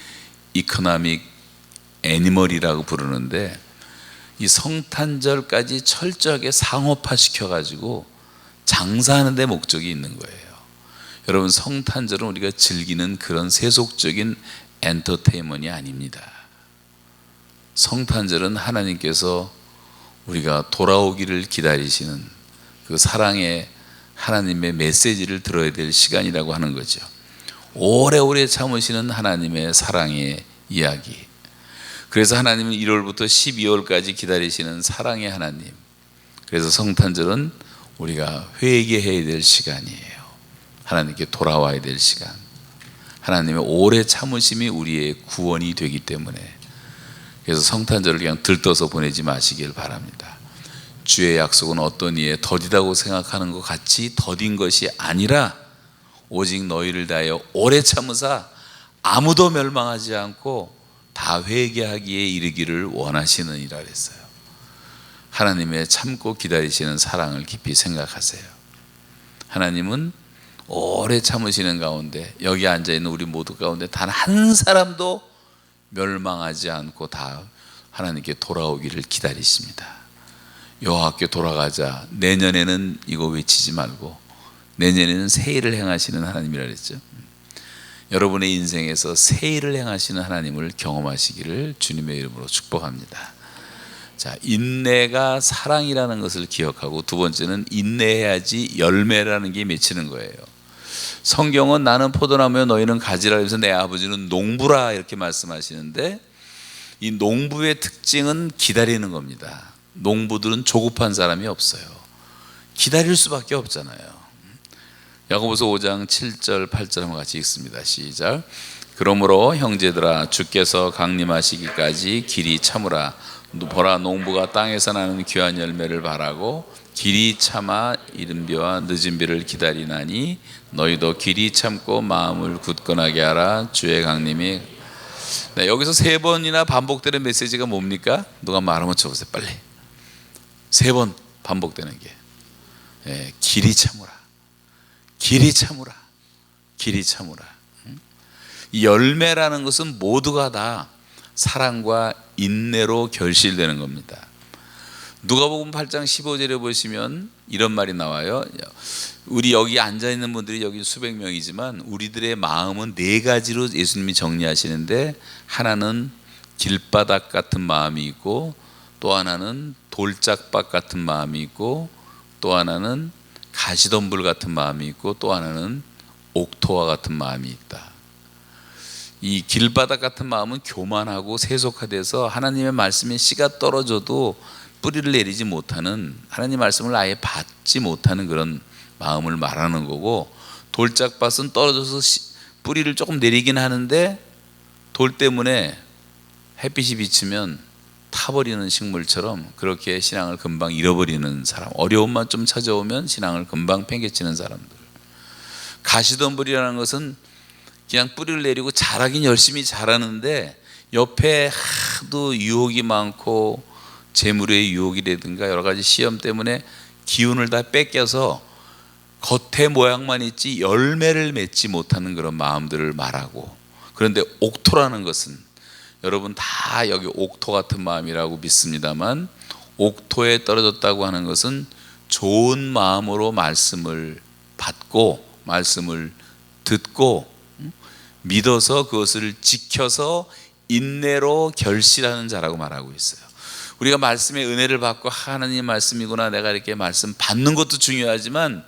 이코노믹 애니멀이라고 부르는데, 이 성탄절까지 철저하게 상업화 시켜가지고 장사하는 데 목적이 있는 거예요. 여러분, 성탄절은 우리가 즐기는 그런 세속적인 엔터테인먼트이 아닙니다. 성탄절은 하나님께서 우리가 돌아오기를 기다리시는 그 사랑의 하나님의 메시지를 들어야 될 시간이라고 하는 거죠. 오래오래 참으시는 하나님의 사랑의 이야기. 그래서 하나님은 1월부터 12월까지 기다리시는 사랑의 하나님. 그래서 성탄절은 우리가 회개해야 될 시간이에요. 하나님께 돌아와야 될 시간. 하나님의 오래 참으심이 우리의 구원이 되기 때문에. 그래서 성탄절을 그냥 들떠서 보내지 마시길 바랍니다. 주의 약속은 어떤 이에 더디다고 생각하는 것 같이 더딘 것이 아니라 오직 너희를 다하여 오래 참으사 아무도 멸망하지 않고 다 회개하기에 이르기를 원하시느니라 그랬어요. 하나님의 참고 기다리시는 사랑을 깊이 생각하세요. 하나님은 오래 참으시는 가운데, 여기 앉아있는 우리 모두 가운데 단 한 사람도 멸망하지 않고 다 하나님께 돌아오기를 기다리십니다. 여호와께 돌아가자. 내년에는 이거 외치지 말고 내년에는 새 일을 행하시는 하나님이라 그랬죠. 여러분의 인생에서 새 일을 행하시는 하나님을 경험하시기를 주님의 이름으로 축복합니다. 자, 인내가 사랑이라는 것을 기억하고, 두 번째는 인내해야지 열매라는 게 맺히는 거예요. 성경은 나는 포도나무여 너희는 가지라 해서 내 아버지는 농부라 이렇게 말씀하시는데, 이 농부의 특징은 기다리는 겁니다. 농부들은 조급한 사람이 없어요. 기다릴 수밖에 없잖아요. 야고보서 5장 7절 8절 한번 같이 읽습니다. 시작. 그러므로 형제들아, 주께서 강림하시기까지 길이 참으라. 보라, 농부가 땅에서 나는 귀한 열매를 바라고 길이 참아 이른 비와 늦은 비를 기다리나니 너희도 길이 참고 마음을 굳건하게 하라. 주의 강림이. 네, 여기서 3번이나 반복되는 메시지가 뭡니까? 누가 말 한번 쳐보세요. 빨리. 3번 반복되는 게, 네, 길이 참으라, 길이 참으라, 길이 참으라. 이 열매라는 것은 모두가 다 사랑과 인내로 결실되는 겁니다. 누가복음 8장 15절에 보시면 이런 말이 나와요. 우리 여기 앉아있는 분들이 여기 수백 명이지만 우리들의 마음은 4가지로 예수님이 정리하시는데, 하나는 길바닥 같은 마음이 있고, 또 하나는 돌짝밭 같은 마음이 있고, 또 하나는 가시덤불 같은 마음이 있고, 또 하나는 옥토와 같은 마음이 있다. 이 길바닥 같은 마음은 교만하고 세속화돼서 하나님의 말씀에 씨가 떨어져도 뿌리를 내리지 못하는, 하나님 말씀을 아예 받지 못하는 그런 마음을 말하는 거고, 돌짝밭은 떨어져서 뿌리를 조금 내리긴 하는데 돌 때문에 햇빛이 비치면 타버리는 식물처럼 그렇게 신앙을 금방 잃어버리는 사람, 어려움만 좀 찾아오면 신앙을 금방 팽개치는 사람들. 가시덤불이라는 것은 그냥 뿌리를 내리고 자라긴 열심히 자라는데 옆에 하도 유혹이 많고 재물의 유혹이라든가 여러 가지 시험 때문에 기운을 다 뺏겨서 겉의 모양만 있지 열매를 맺지 못하는 그런 마음들을 말하고, 그런데 옥토라는 것은 여러분 다 여기 옥토 같은 마음이라고 믿습니다만, 옥토에 떨어졌다고 하는 것은 좋은 마음으로 말씀을 받고 말씀을 듣고 믿어서 그것을 지켜서 인내로 결실하는 자라고 말하고 있어요. 우리가 말씀의 은혜를 받고 하나님 말씀이구나, 내가 이렇게 말씀 받는 것도 중요하지만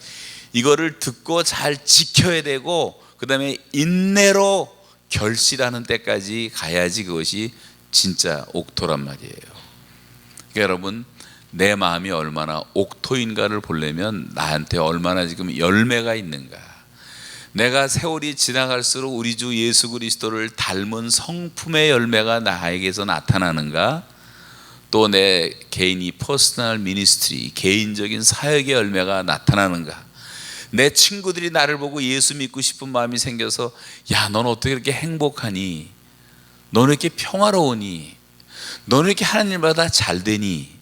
이거를 듣고 잘 지켜야 되고, 그 다음에 인내로 결실하는 때까지 가야지 그것이 진짜 옥토란 말이에요. 그러니까 여러분, 내 마음이 얼마나 옥토인가를 보려면 나한테 얼마나 지금 열매가 있는가. 내가 세월이 지나갈수록 우리 주 예수 그리스도를 닮은 성품의 열매가 나에게서 나타나는가, 또 내 개인이 퍼스널 미니스트리, 개인적인 사역의 열매가 나타나는가. 내 친구들이 나를 보고 예수 믿고 싶은 마음이 생겨서 야, 넌 어떻게 이렇게 행복하니? 너는 이렇게 평화로우니? 너는 이렇게 하나님마다 잘 되니?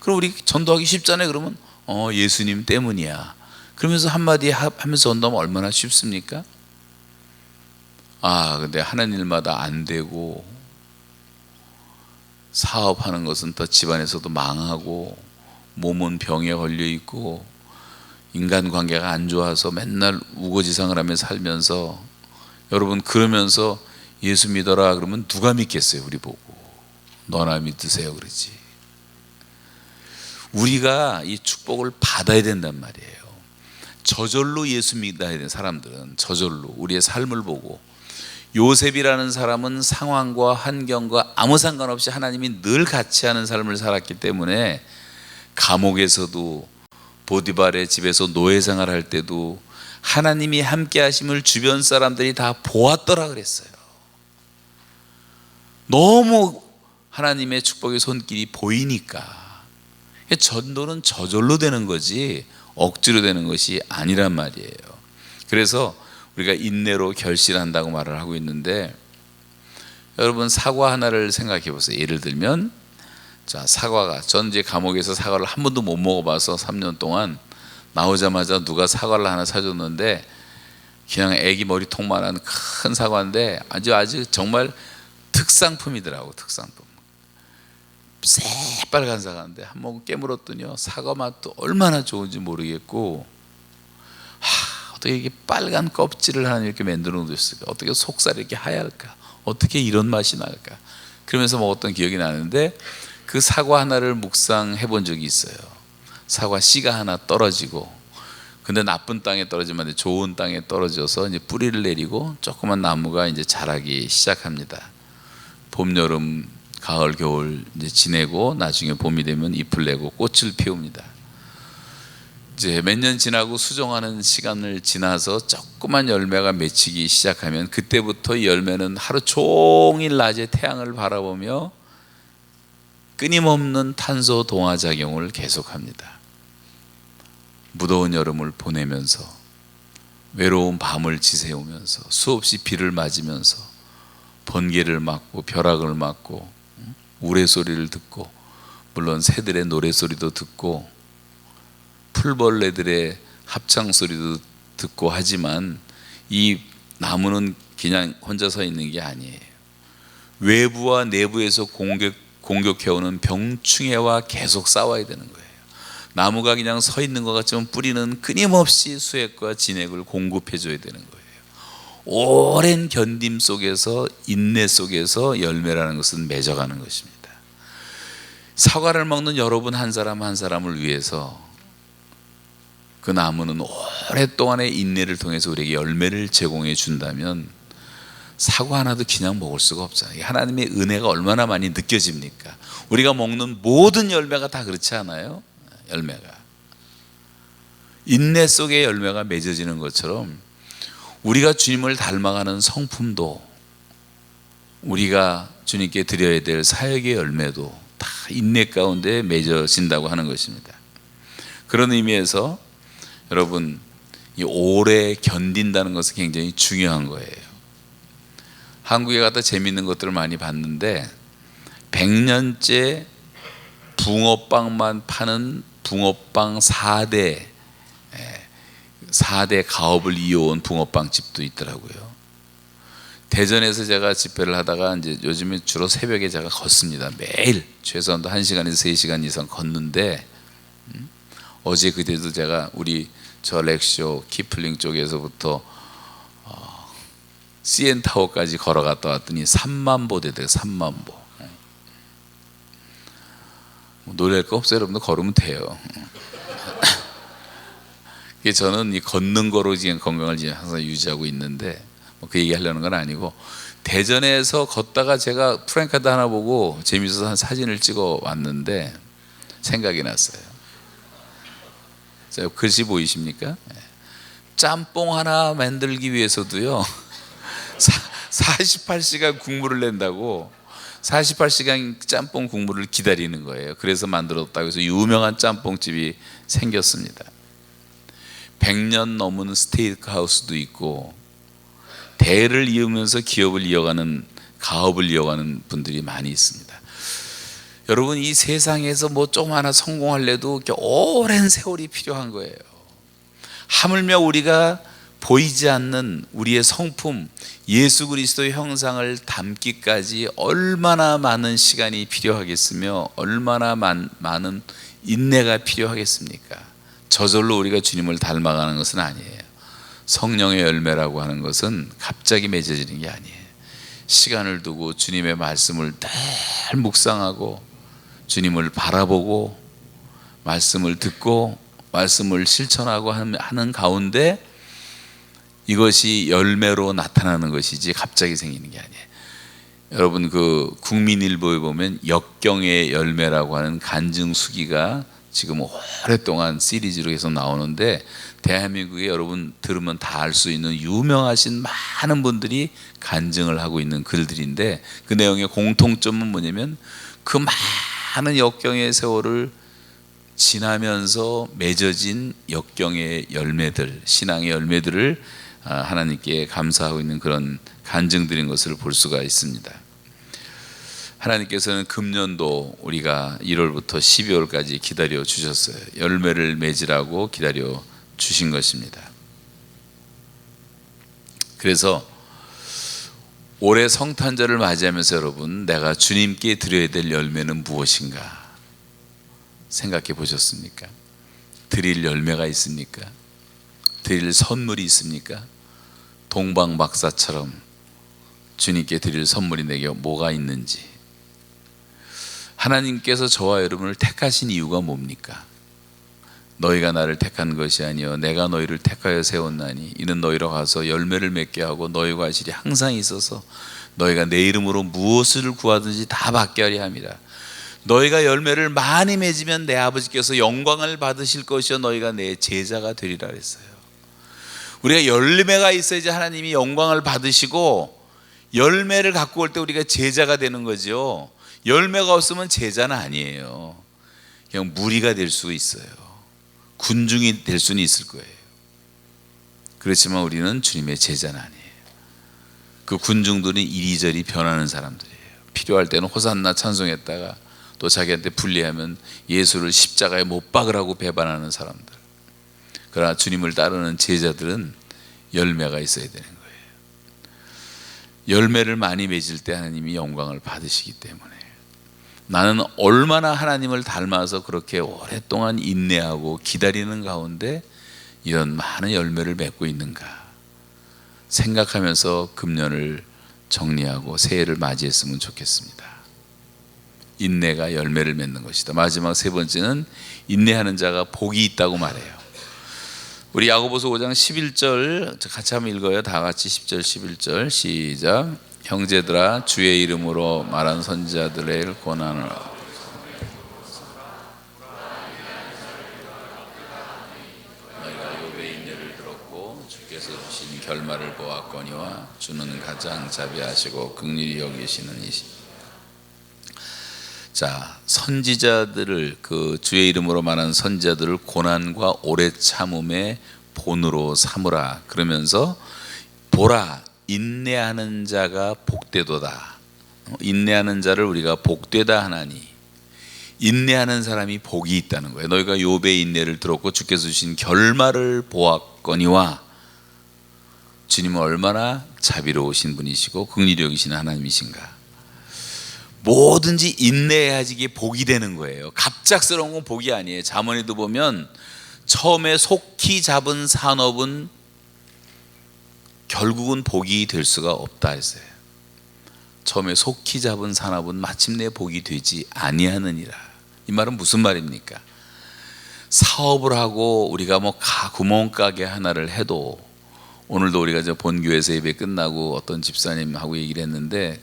그럼 우리 전도하기 쉽잖아요. 그러면 예수님 때문이야. 그러면서 한마디 하면서 전도하면 얼마나 쉽습니까? 근데 하는 일마다 안 되고, 사업하는 것은 또 집안에서도 망하고, 몸은 병에 걸려 있고, 인간관계가 안 좋아서 맨날 우거지상을 하며 살면서, 여러분 그러면서 예수 믿어라 그러면 누가 믿겠어요? 우리 보고 너나 믿으세요 그러지. 우리가 이 축복을 받아야 된단 말이에요. 저절로 예수 믿어야 되는 사람들은 저절로 우리의 삶을 보고, 요셉이라는 사람은 상황과 환경과 아무 상관없이 하나님이 늘 같이 하는 삶을 살았기 때문에 감옥에서도 보디발의 집에서 노예 생활할 때도 하나님이 함께 하심을 주변 사람들이 다 보았더라 그랬어요. 너무 하나님의 축복의 손길이 보이니까. 전도는 저절로 되는 거지 억지로 되는 것이 아니란 말이에요. 그래서 우리가 인내로 결실한다고 말을 하고 있는데, 여러분 사과 하나를 생각해 보세요. 예를 들면 자, 사과가, 전 이제 감옥에서 사과를 한 번도 못 먹어봐서 3년 동안 나오자마자 누가 사과를 하나 사줬는데, 그냥 애기 머리통만한 큰 사과인데 아주 정말 특상품이더라고. 특상품. 새빨간 사과인데 한 모금 깨물었더니요, 사과 맛도 얼마나 좋은지 모르겠고, 어떻게 이렇게 빨간 껍질을 하나 이렇게 만들어 놓으셨을까? 어떻게 속살이 이렇게 하얄까? 어떻게 이런 맛이 날까? 그러면서 먹었던 기억이 나는데, 그 사과 하나를 묵상해 본 적이 있어요. 사과 씨가 하나 떨어지고, 근데 나쁜 땅에 떨어지면 안 돼. 좋은 땅에 떨어져서 이제 뿌리를 내리고 조그만 나무가 이제 자라기 시작합니다. 봄, 여름, 가을, 겨울 이제 지내고 나중에 봄이 되면 잎을 내고 꽃을 피웁니다. 이제 몇 년 지나고 수정하는 시간을 지나서 조그만 열매가 맺히기 시작하면, 그때부터 이 열매는 하루 종일 낮에 태양을 바라보며 끊임없는 탄소 동화 작용을 계속합니다. 무더운 여름을 보내면서, 외로운 밤을 지새우면서, 수없이 비를 맞으면서, 번개를 맞고 벼락을 맞고 우레소리를 듣고, 물론 새들의 노래소리도 듣고 풀벌레들의 합창소리도 듣고 하지만, 이 나무는 그냥 혼자 서 있는 게 아니에요. 외부와 내부에서 공격해오는 병충해와 계속 싸워야 되는 거예요. 나무가 그냥 서 있는 것 같지만 뿌리는 끊임없이 수액과 진액을 공급해 줘야 되는 거예요. 오랜 견딤 속에서, 인내 속에서 열매라는 것은 맺어가는 것입니다. 사과를 먹는 여러분 한 사람 한 사람을 위해서 그 나무는 오랫동안의 인내를 통해서 우리에게 열매를 제공해 준다면, 사과 하나도 그냥 먹을 수가 없잖아요. 하나님의 은혜가 얼마나 많이 느껴집니까? 우리가 먹는 모든 열매가 다 그렇지 않아요? 열매가 인내 속에 열매가 맺어지는 것처럼, 우리가 주님을 닮아가는 성품도, 우리가 주님께 드려야 될 사역의 열매도 다 인내 가운데 맺어진다고 하는 것입니다. 그런 의미에서 여러분, 이 오래 견딘다는 것은 굉장히 중요한 거예요. 한국에 가다 재미있는 것들을 많이 봤는데, 100년째 붕어빵만 파는 붕어빵 4대 가업을 이어온 붕어빵 집도 있더라고요. 대전에서 제가 집회를 하다가, 이제 요즘에 주로 새벽에 제가 걷습니다. 매일 최소한도 1시간에서 3시간 이상 걷는데, 어제 그때도 제가 우리 저 렉쇼 키플링 쪽에서부터 CN타워까지 걸어갔다 왔더니 3만 보 되대요. 3만 보. 놀랄 거 없어요. 여러분도 걸으면 돼요. 저는 이 걷는 거로 지금 건강을 항상 유지하고 있는데, 그 얘기 하려는 건 아니고, 대전에서 걷다가 제가 프랭카드 하나 보고 재밌어서 한 사진을 찍어 왔는데, 생각이 났어요. 자, 글씨 보이십니까? 짬뽕 하나 만들기 위해서도요 48시간 국물을 낸다고, 48시간 짬뽕 국물을 기다리는 거예요. 그래서 만들었다고 해서 유명한 짬뽕집이 생겼습니다. 100년 넘은 스테이크하우스도 있고, 대를 이으면서 기업을 이어가는, 가업을 이어가는 분들이 많이 있습니다. 여러분, 이 세상에서 뭐 좀 하나 성공하려도 오랜 세월이 필요한 거예요. 하물며 우리가 보이지 않는 우리의 성품, 예수 그리스도의 형상을 담기까지 얼마나 많은 시간이 필요하겠으며 얼마나 많은 인내가 필요하겠습니까? 저절로 우리가 주님을 닮아가는 것은 아니에요. 성령의 열매라고 하는 것은 갑자기 맺어지는 게 아니에요. 시간을 두고 주님의 말씀을 늘 묵상하고 주님을 바라보고 말씀을 듣고 말씀을 실천하고 하는 가운데 이것이 열매로 나타나는 것이지 갑자기 생기는 게 아니에요. 여러분, 그 국민일보에 보면 역경의 열매라고 하는 간증수기가 지금 오랫동안 시리즈로 계속 나오는데, 대한민국에 여러분 들으면 다 알 수 있는 유명하신 많은 분들이 간증을 하고 있는 글들인데, 그 내용의 공통점은 뭐냐면 그 많은 역경의 세월을 지나면서 맺어진 역경의 열매들, 신앙의 열매들을 하나님께 감사하고 있는 그런 간증들인 것을 볼 수가 있습니다. 하나님께서는 금년도 우리가 1월부터 12월까지 기다려 주셨어요. 열매를 맺으라고 기다려 주신 것입니다. 그래서 올해 성탄절을 맞이하면서 여러분, 내가 주님께 드려야 될 열매는 무엇인가 생각해 보셨습니까? 드릴 열매가 있습니까? 드릴 선물이 있습니까? 동방박사처럼 주님께 드릴 선물이 내게 뭐가 있는지. 하나님께서 저와 여러분을 택하신 이유가 뭡니까? 너희가 나를 택한 것이 아니요 내가 너희를 택하여 세웠나니 이는 너희로 가서 열매를 맺게 하고 너희와 실이 항상 있어서 너희가 내 이름으로 무엇을 구하든지 다 받게 하려 함이라. 너희가 열매를 많이 맺으면 내 아버지께서 영광을 받으실 것이요 너희가 내 제자가 되리라 그랬어요. 우리가 열매가 있어야지 하나님이 영광을 받으시고, 열매를 갖고 올 때 우리가 제자가 되는 거죠. 열매가 없으면 제자는 아니에요. 그냥 무리가 될 수 있어요. 군중이 될 수는 있을 거예요. 그렇지만 우리는 주님의 제자는 아니에요. 그 군중들은 이리저리 변하는 사람들이에요. 필요할 때는 호산나 찬송했다가 또 자기한테 불리하면 예수를 십자가에 못 박으라고 배반하는 사람들. 그러나 주님을 따르는 제자들은 열매가 있어야 되는 거예요. 열매를 많이 맺을 때 하나님이 영광을 받으시기 때문에, 나는 얼마나 하나님을 닮아서 그렇게 오랫동안 인내하고 기다리는 가운데 이런 많은 열매를 맺고 있는가 생각하면서 금년을 정리하고 새해를 맞이했으면 좋겠습니다. 인내가 열매를 맺는 것이다. 마지막 세 번째는 인내하는 자가 복이 있다고 말해요. 우리 야고보서 5장 11절 같이 한번 읽어요. 다 같이 10절 11절 시작. 형제들아 주의 이름으로 말한 선지자들의 고난을 너희가 욥의 인내를 들었고 주께서 주신 결말을 보았거니와 주는 가장 자비하시고 긍휼히 여기시는 이시. 자, 선지자들을, 그 주의 이름으로 말하는 선지자들을 고난과 오래 참음의 본으로 삼으라. 그러면서 보라, 인내하는 자가 복되도다. 인내하는 자를 우리가 복되다 하나니, 인내하는 사람이 복이 있다는 거예요. 너희가 욥의 인내를 들었고 주께서 주신 결말을 보았거니와, 주님은 얼마나 자비로우신 분이시고 긍휼히 여기시는 하나님이신가. 뭐든지 인내해야지 이게 복이 되는 거예요. 갑작스러운 건 복이 아니에요. 잠언에도 보면 처음에 속히 잡은 산업은 결국은 복이 될 수가 없다 했어요. 처음에 속히 잡은 산업은 마침내 복이 되지 아니하느니라. 이 말은 무슨 말입니까? 사업을 하고 우리가 뭐 구멍가게 하나를 해도, 오늘도 우리가 저 본교회에서 예배 끝나고 어떤 집사님하고 얘기를 했는데,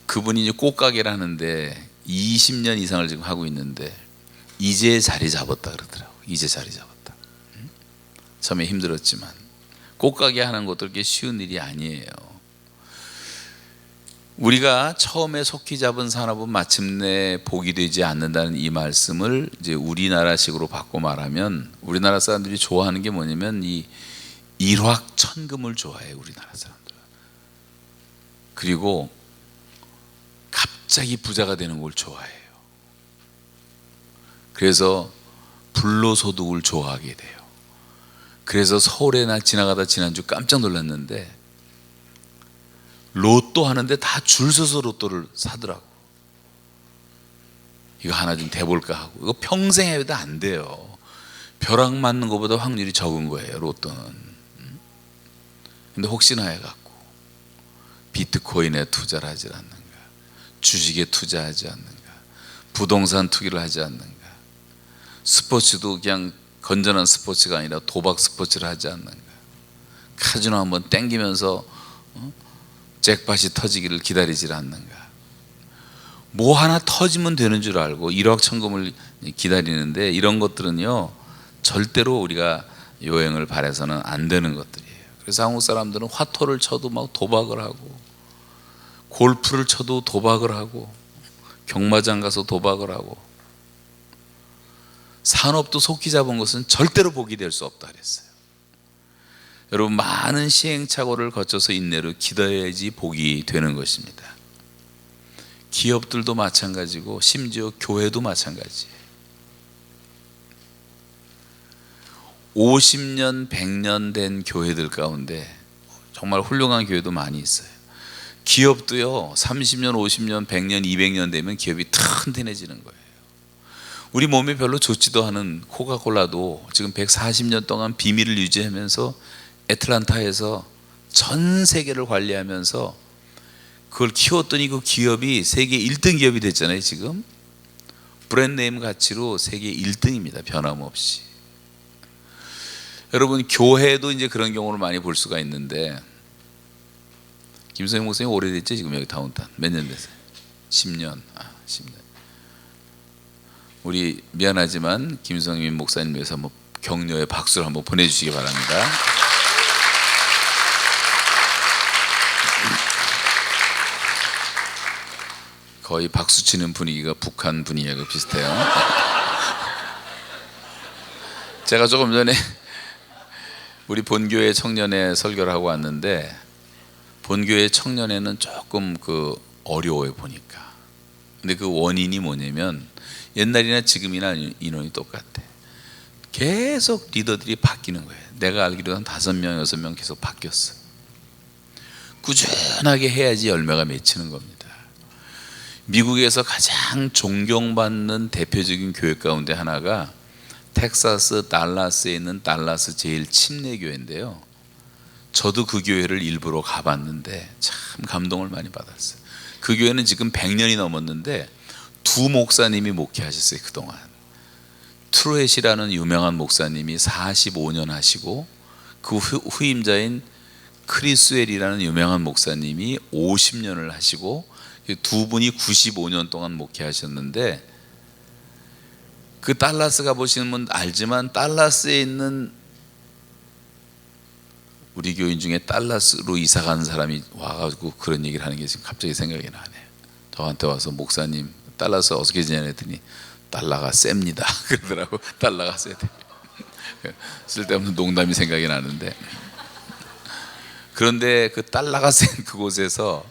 그분이 이제 꽃가게를 하는데 20년 이상을 지금 하고 있는데 이제 자리 잡았다 그러더라고. 이제 자리 잡았다. 처음에 힘들었지만 꽃가게 하는 것도 그렇게 쉬운 일이 아니에요. 우리가 처음에 속히 잡은 산업은 마침내 복이 되지 않는다는 이 말씀을 이제 우리나라식으로 바꿔 말하면, 우리나라 사람들이 좋아하는 게 뭐냐면 이 일확천금을 좋아해요. 우리나라 사람들. 그리고 갑자기 부자가 되는 걸 좋아해요. 그래서 불로소득을 좋아하게 돼요. 그래서 서울에 나 지나가다 지난주 깜짝 놀랐는데 로또 하는데 다 줄 서서 로또를 사더라고. 이거 하나 좀 대볼까 하고. 이거 평생 해도 안 돼요. 벼락 맞는 것보다 확률이 적은 거예요, 로또는. 근데 혹시나 해갖고 비트코인에 투자를 하지 않는가, 주식에 투자하지 않는가, 부동산 투기를 하지 않는가, 스포츠도 그냥 건전한 스포츠가 아니라 도박 스포츠를 하지 않는가, 카지노 한번 땡기면서 잭팟이 터지기를 기다리질 않는가. 뭐 하나 터지면 되는 줄 알고 일확천금을 기다리는데, 이런 것들은요 절대로 우리가 요행을 바라서는 안 되는 것들이에요. 그래서 한국 사람들은 화토를 쳐도 막 도박을 하고, 골프를 쳐도 도박을 하고, 경마장 가서 도박을 하고, 산업도 속히 잡은 것은 절대로 복이 될 수 없다 그랬어요. 여러분, 많은 시행착오를 거쳐서 인내로 기다려야지 복이 되는 것입니다. 기업들도 마찬가지고 심지어 교회도 마찬가지예요. 50년, 100년 된 교회들 가운데 정말 훌륭한 교회도 많이 있어요. 기업도요 30년, 50년, 100년, 200년 되면 기업이 튼튼해지는 거예요. 우리 몸에 별로 좋지도 않은 코카콜라도 지금 140년 동안 비밀을 유지하면서 애틀란타에서 전 세계를 관리하면서 그걸 키웠더니 그 기업이 세계 1등 기업이 됐잖아요. 지금 브랜드네임 가치로 세계 1등입니다. 변함없이. 여러분, 교회도 이제 그런 경우를 많이 볼 수가 있는데, 김성희 목사님 오래됐죠? 지금 여기 다운타운 몇 년 됐어요? 10년. 10년. 우리 미안하지만 김성희 목사님 위해서 한번 격려의 박수를 한번 보내주시기 바랍니다. 거의 박수 치는 분위기가 북한 분위기하고 비슷해요. 제가 조금 전에 우리 본교회 청년회 설교를 하고 왔는데, 본교회 청년회는 조금 어려워요 보니까. 근데 그 원인이 뭐냐면 옛날이나 지금이나 인원이 똑같아. 계속 리더들이 바뀌는 거예요. 내가 알기로는 5명, 6명 계속 바뀌었어. 꾸준하게 해야지 열매가 맺히는 겁니다. 미국에서 가장 존경받는 대표적인 교회 가운데 하나가 텍사스 달라스에 있는 달라스 제일 침례교회인데요. 저도 그 교회를 일부러 가봤는데 참 감동을 많이 받았어요. 그 교회는 지금 100년이 넘었는데 2 목사님이 목회하셨어요. 그동안 트루엣이라는 유명한 목사님이 45년 하시고, 그 후임자인 크리스웰이라는 유명한 목사님이 50년을 하시고, 2분이 95년 동안 목회하셨는데, 그 달라스 가보시는 분 알지만 달라스에 있는 우리 교인 중에 달라스로 이사 간 사람이 와가지고 그런 얘기를 하는 게 지금 갑자기 생각이 나네요. 저한테 와서 목사님 달라스 어떻게 지내냐 했더니 달러가 셉니다 그러더라고. 달러가 세대. 쓸데없는 농담이 생각이 나는데, 그런데 그 달러가 센 그곳에서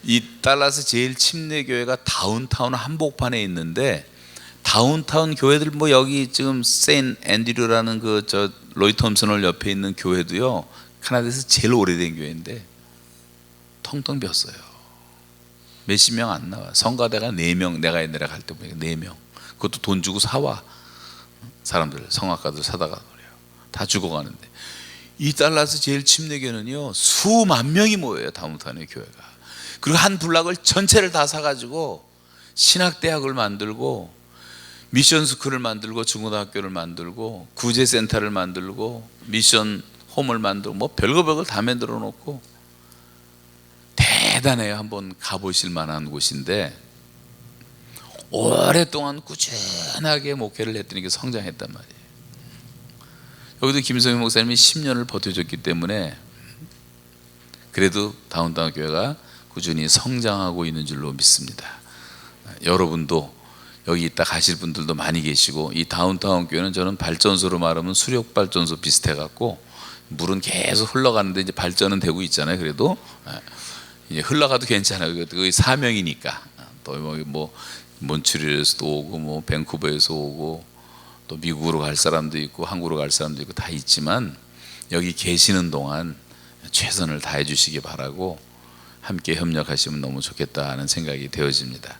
이 달라스 제일 침례교회가 다운타운 한복판에 있는데, 다운타운 교회들 뭐 여기 지금 세인 앤드류라는 로이 톰슨홀 옆에 있는 교회도요 캐나다에서 제일 오래된 교회인데 텅텅 비었어요. 몇십 명 안 나와. 성가대가 4명. 내가 옛날에 갈 때 보니까 4명. 그것도 돈 주고 사와. 사람들 성악가들 사다가 그래요. 다 죽어가는데, 이 달라스 제일 침례교회는요 수만 명이 모여요. 다운타운의 교회가. 그리고 한 블락을 전체를 다 사가지고 신학대학을 만들고 미션 스쿨을 만들고 중고등학교를 만들고 구제센터를 만들고 미션 홈을 만들고 뭐 별거 다 만들어 놓고 대단해요. 한번 가보실 만한 곳인데, 오랫동안 꾸준하게 목회를 했더니 성장했단 말이에요. 여기도 김성희 목사님이 10년을 버텨줬기 때문에 그래도 다운타운 교회가 꾸준히 성장하고 있는 줄로 믿습니다. 여러분도 여기 있다 가실 분들도 많이 계시고, 이 다운타운 교회는 저는 발전소로 말하면 수력 발전소 비슷해 갖고 물은 계속 흘러가는데 이제 발전은 되고 있잖아요. 그래도 이제 흘러가도 괜찮아요. 그게 사명이니까. 또 뭐 몬트리올에서도 오고 뭐 밴쿠버에서 오고 또 미국으로 갈 사람도 있고 한국으로 갈 사람도 있고 다 있지만, 여기 계시는 동안 최선을 다해 주시기 바라고 함께 협력하시면 너무 좋겠다 하는 생각이 되어집니다.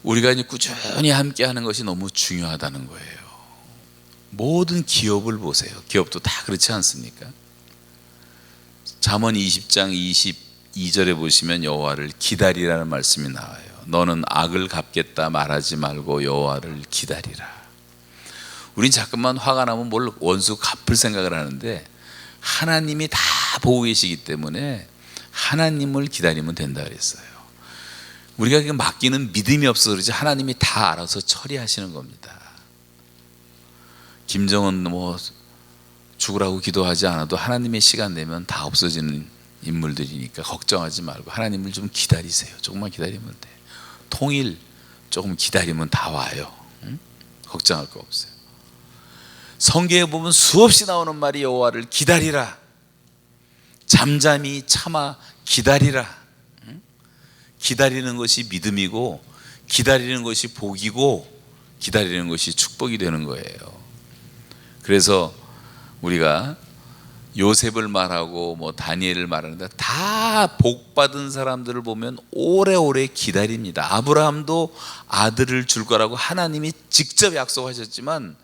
우리가 이제 꾸준히 함께 하는 것이 너무 중요하다는 거예요. 모든 기업을 보세요. 기업도 다 그렇지 않습니까? 잠언 20장 22절에 보시면 여호와를 기다리라는 말씀이 나와요. 너는 악을 갚겠다 말하지 말고 여호와를 기다리라. 우린 자꾸만 화가 나면 뭘 원수 갚을 생각을 하는데, 하나님이 다 보고 계시기 때문에 하나님을 기다리면 된다 그랬어요. 우리가 그냥 맡기는 믿음이 없어서 그렇지 하나님이 다 알아서 처리하시는 겁니다. 김정은 뭐 죽으라고 기도하지 않아도 하나님의 시간 되면 다 없어지는 인물들이니까 걱정하지 말고 하나님을 좀 기다리세요. 조금만 기다리면 돼. 통일 조금 기다리면 다 와요. 응? 걱정할 거 없어요. 성경에 보면 수없이 나오는 말이 여호와를 기다리라, 잠잠히 참아 기다리라. 응? 기다리는 것이 믿음이고, 기다리는 것이 복이고, 기다리는 것이 축복이 되는 거예요. 그래서 우리가 요셉을 말하고 뭐 다니엘을 말하는데 다 복받은 사람들을 보면 오래오래 기다립니다. 아브라함도 아들을 줄 거라고 하나님이 직접 약속하셨지만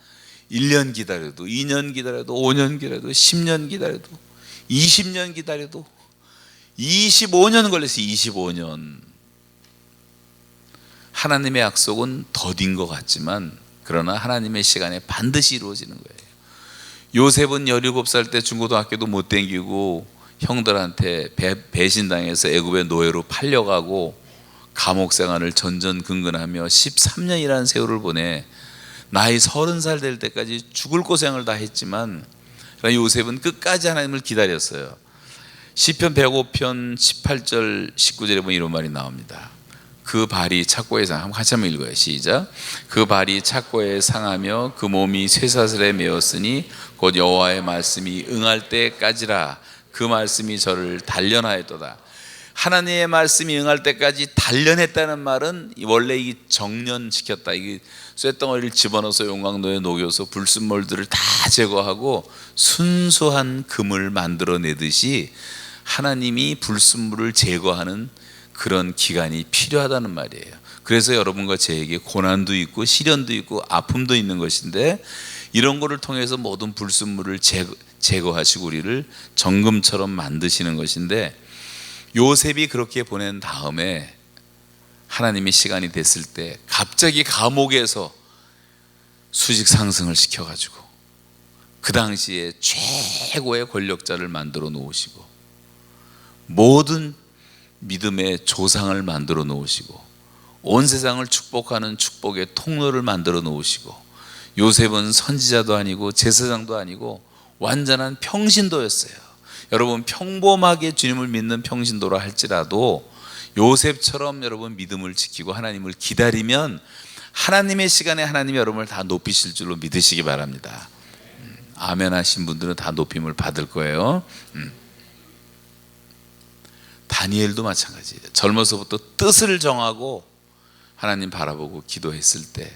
1년 기다려도 2년 기다려도 5년 기다려도 10년 기다려도 20년 기다려도 25년 걸렸어요. 25년. 하나님의 약속은 더딘 것 같지만 그러나 하나님의 시간에 반드시 이루어지는 거예요. 요셉은 17살 때 중고등학교도 못 다니고 형들한테 배신당해서 애굽의 노예로 팔려가고 감옥 생활을 전전긍긍하며 13년이라는 세월을 보내 나이 30살 될 때까지 죽을 고생을 다 했지만, 요셉은 끝까지 하나님을 기다렸어요. 시편 105편 18절 19절에 보면 이런 말이 나옵니다. 그 발이 착고에 상하며, 같이 한번 읽어요. 시작. 그 발이 착고에 상하며 그 몸이 쇠사슬에 매었으니 곧 여호와의 말씀이 응할 때까지라. 그 말씀이 저를 단련하였도다. 하나님의 말씀이 응할 때까지 단련했다는 말은 원래 이 정련시켰다. 이게 쇳덩어리를 집어넣어서 용광로에 녹여서 불순물들을 다 제거하고 순수한 금을 만들어내듯이 하나님이 불순물을 제거하는 그런 기간이 필요하다는 말이에요. 그래서 여러분과 저에게 고난도 있고 시련도 있고 아픔도 있는 것인데, 이런 거를 통해서 모든 불순물을 제거하시고 우리를 정금처럼 만드시는 것인데, 요셉이 그렇게 보낸 다음에 하나님의 시간이 됐을 때 갑자기 감옥에서 수직 상승을 시켜가지고 그 당시에 최고의 권력자를 만들어 놓으시고 모든 믿음의 조상을 만들어 놓으시고 온 세상을 축복하는 축복의 통로를 만들어 놓으시고, 요셉은 선지자도 아니고 제사장도 아니고 완전한 평신도였어요. 여러분, 평범하게 주님을 믿는 평신도라 할지라도 요셉처럼 여러분 믿음을 지키고 하나님을 기다리면 하나님의 시간에 하나님이 여러분을 다 높이실 줄로 믿으시기 바랍니다. 아멘 하신 분들은 다 높임을 받을 거예요. 다니엘도 마찬가지예요. 젊어서부터 뜻을 정하고 하나님 바라보고 기도했을 때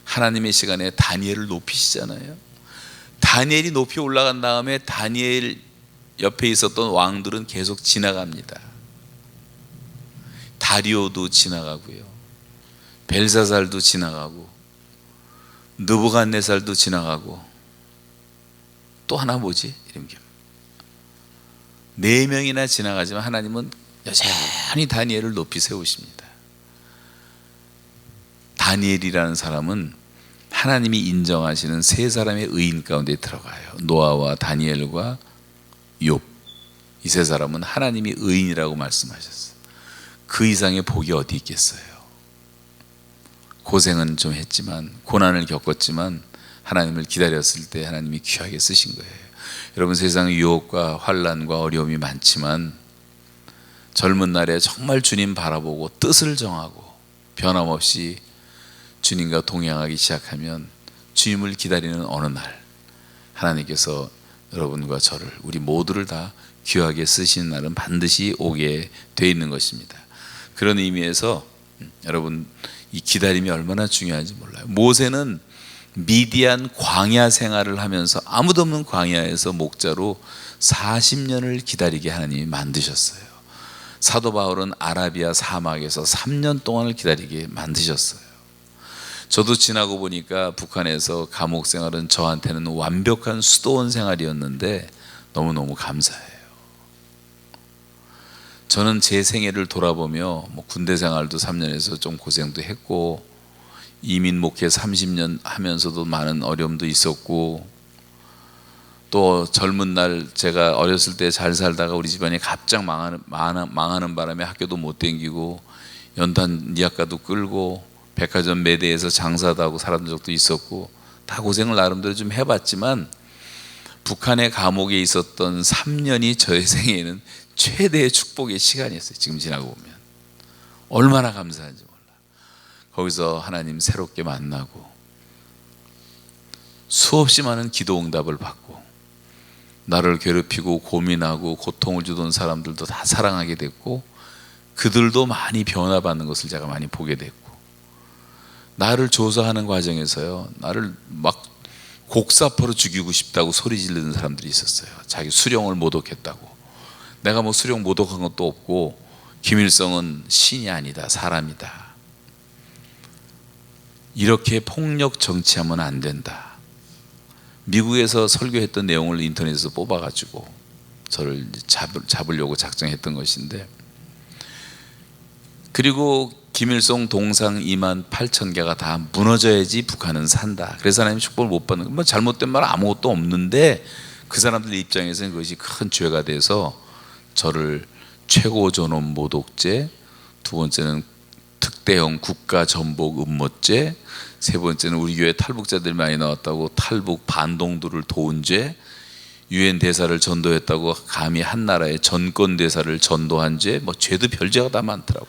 하나님의 시간에 다니엘을 높이시잖아요. 다니엘이 높이 올라간 다음에 다니엘 옆에 있었던 왕들은 계속 지나갑니다. 다리오도 지나가고요, 벨사살도 지나가고, 느부갓네살도 지나가고, 또 하나 뭐지? 이런 게 4명이나 지나가지만 하나님은 여전히 다니엘을 높이 세우십니다. 다니엘이라는 사람은 하나님이 인정하시는 3사람의 의인 가운데 들어가요. 노아와 다니엘과 욥. 이 3사람은 하나님이 의인이라고 말씀하셨어요. 그 이상의 복이 어디 있겠어요? 고생은 좀 했지만, 고난을 겪었지만 하나님을 기다렸을 때 하나님이 귀하게 쓰신 거예요. 여러분, 세상 유혹과 환난과 어려움이 많지만 젊은 날에 정말 주님 바라보고 뜻을 정하고 변함없이 주님과 동행하기 시작하면 주님을 기다리는 어느 날 하나님께서 여러분과 저를, 우리 모두를 다 귀하게 쓰시는 날은 반드시 오게 돼 있는 것입니다. 그런 의미에서 여러분, 이 기다림이 얼마나 중요한지 몰라요. 모세는 미디안 광야 생활을 하면서, 아무도 없는 광야에서 목자로 40년을 기다리게 하나님이 만드셨어요. 사도 바울은 아라비아 사막에서 3년 동안을 기다리게 만드셨어요. 저도 지나고 보니까 북한에서 감옥 생활은 저한테는 완벽한 수도원 생활이었는데 너무너무 감사해요. 저는 제 생애를 돌아보며 군대 생활도 3년에서 좀 고생도 했고, 이민 목회 30년 하면서도 많은 어려움도 있었고, 또 젊은 날 제가 어렸을 때 잘 살다가 우리 집안이 갑작 망하는 바람에 학교도 못 다니고 연탄 니학가도 끌고 백화점 매대에서 장사도 하고 살았던 적도 있었고, 다 고생을 나름대로 좀 해봤지만 북한의 감옥에 있었던 3년이 저의 생애에는 최대의 축복의 시간이었어요. 지금 지나고 보면 얼마나 감사한지 몰라. 거기서 하나님 새롭게 만나고 수없이 많은 기도 응답을 받고, 나를 괴롭히고 고민하고 고통을 주던 사람들도 다 사랑하게 됐고, 그들도 많이 변화받는 것을 제가 많이 보게 됐고, 나를 조사하는 과정에서요, 나를 막 곡사포로 죽이고 싶다고 소리 지르는 사람들이 있었어요. 자기 수령을 모독했다고. 내가 뭐 수령 모독한 것도 없고, 김일성은 신이 아니다, 사람이다, 이렇게 폭력 정치하면 안 된다. 미국에서 설교했던 내용을 인터넷에서 뽑아가지고 저를 잡으려고 작정했던 것인데, 그리고 김일성 동상 2만 8천 개가 다 무너져야지 북한은 산다. 그래서 하나님 축복을 못 받는, 뭐 잘못된 말 아무것도 없는데 그 사람들 입장에서는 그것이 큰 죄가 돼서 저를 최고 존엄 모독죄, 두 번째는 특대형 국가 전복 음모죄, 세 번째는 우리 교회 탈북자들 많이 나왔다고 탈북 반동들을 도운 죄, 유엔 대사를 전도했다고 감히 한 나라의 전권 대사를 전도한 죄, 뭐 죄도 별죄가 다 많더라고.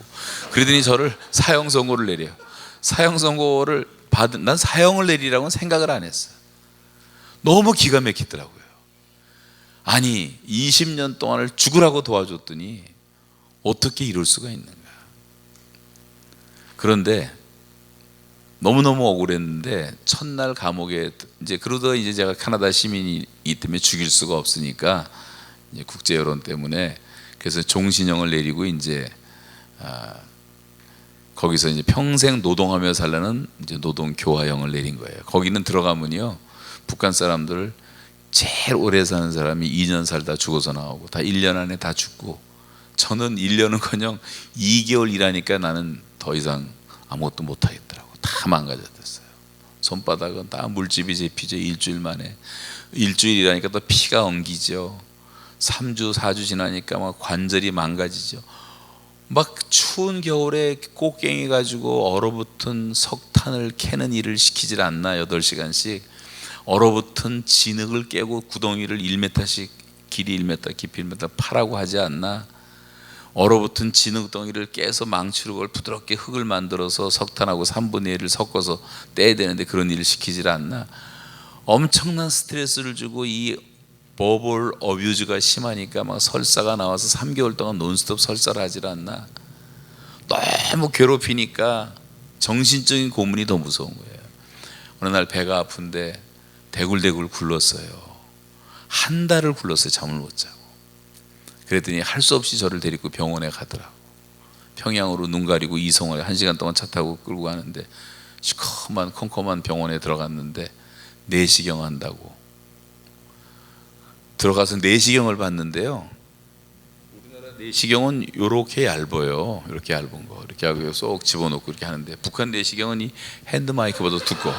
그러더니 저를 사형 선고를 내려요. 사형 선고를 받은, 난 사형을 내리라고는 생각을 안 했어요. 너무 기가 막히더라고요. 아니 20년 동안을 죽으라고 도와줬더니 어떻게 이럴 수가 있는가. 그런데 너무너무 억울했는데 첫날 감옥에 이제 그러다가 이제 제가 캐나다 시민이기 때문에 죽일 수가 없으니까 이제 국제 여론 때문에 그래서 종신형을 내리고 이제 거기서 이제 평생 노동하며 살라는 이제 노동 교화형을 내린 거예요. 거기는 들어가면요, 북한 사람들 제일 오래 사는 사람이 2년 살다 죽어서 나오고 다 1년 안에 다 죽고, 저는 1년은커녕 2개월 일하니까 나는 더 이상 아무것도 못 하겠더라고. 다 망가졌어요. 손바닥은 다 물집이 잡히죠. 일주일 만에. 일주일 일하니까 또 피가 엉기죠. 3주 4주 지나니까 막 관절이 망가지죠. 막 추운 겨울에 꽃갱이 가지고 얼어붙은 석탄을 캐는 일을 시키질 않나. 8시간씩 얼어붙은 진흙을 깨고 구덩이를 1m씩 길이 1m 깊이 1m 파라고 하지 않나. 얼어붙은 진흙덩이를 깨서 망치로 그걸 부드럽게 흙을 만들어서 석탄하고 3분의 1을 섞어서 떼야 되는데 그런 일을 시키질 않나. 엄청난 스트레스를 주고 이 버벌 어뷰즈가 심하니까 막 설사가 나와서 3개월 동안 논스톱 설사를 하질 않나. 너무 괴롭히니까 정신적인 고문이 더 무서운 거예요. 어느 날 배가 아픈데 대굴대굴 굴렀어요. 한 달을 굴렀어요. 잠을 못 자고. 그랬더니 할 수 없이 저를 데리고 병원에 가더라고. 평양으로 눈 가리고 이송을 1시간 동안 차 타고 끌고 가는데, 시커먼 컴컴한 병원에 들어갔는데 내시경 한다고 들어가서 내시경을 봤는데요, 우리나라 내시경은 이렇게 얇아요. 이렇게 얇은 거 이렇게 하고 쏙 집어넣고 이렇게 하는데, 북한 내시경은 이 핸드마이크보다 두꺼워.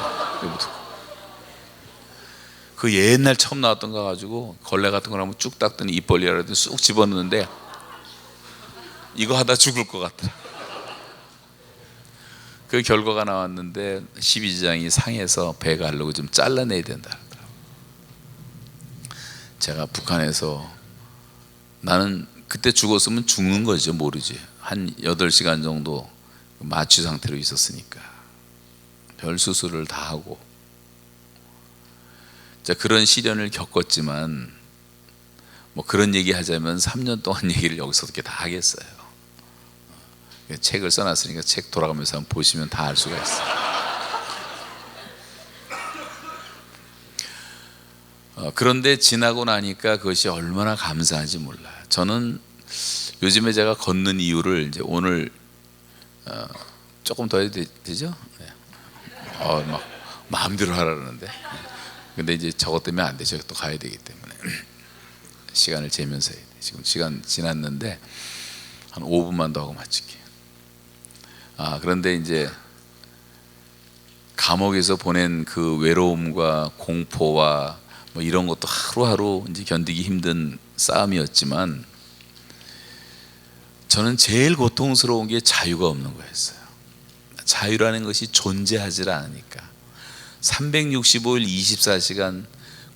그 옛날 처음 나왔던 거 가지고 걸레 같은 걸 한번 쭉 닦더니 입 벌리라더니 쑥 집어넣는데 이거 하다 죽을 것 같더라. 그 결과가 나왔는데 12지장이 상해서 배 가려고 좀 잘라내야 된다 그러더라고요. 제가 북한에서 나는 그때 죽었으면 죽는 거죠. 모르지. 한 8시간 정도 마취 상태로 있었으니까 별 수술을 다 하고 그런 시련을 겪었지만 뭐 그런 얘기 하자면 3년 동안 얘기를 여기서 어떻게 다 하겠어요. 책을 써놨으니까 책 돌아가면서 한번 보시면 다 알 수가 있어요. 그런데 지나고 나니까 그것이 얼마나 감사한지 몰라요. 저는 요즘에 제가 걷는 이유를 이제 오늘 조금 더 해도 되죠? 네. 막 마음대로 하라는데 근데 이제 저것 때문에 안 되죠. 또 가야 되기 때문에 시간을 재면서 해야 돼. 지금 시간 지났는데 한 5분만 더 하고 마칠게요. 그런데 이제 감옥에서 보낸 그 외로움과 공포와 뭐 이런 것도 하루하루 이제 견디기 힘든 싸움이었지만 저는 제일 고통스러운 게 자유가 없는 거였어요. 자유라는 것이 존재하지 않으니까 365일 24시간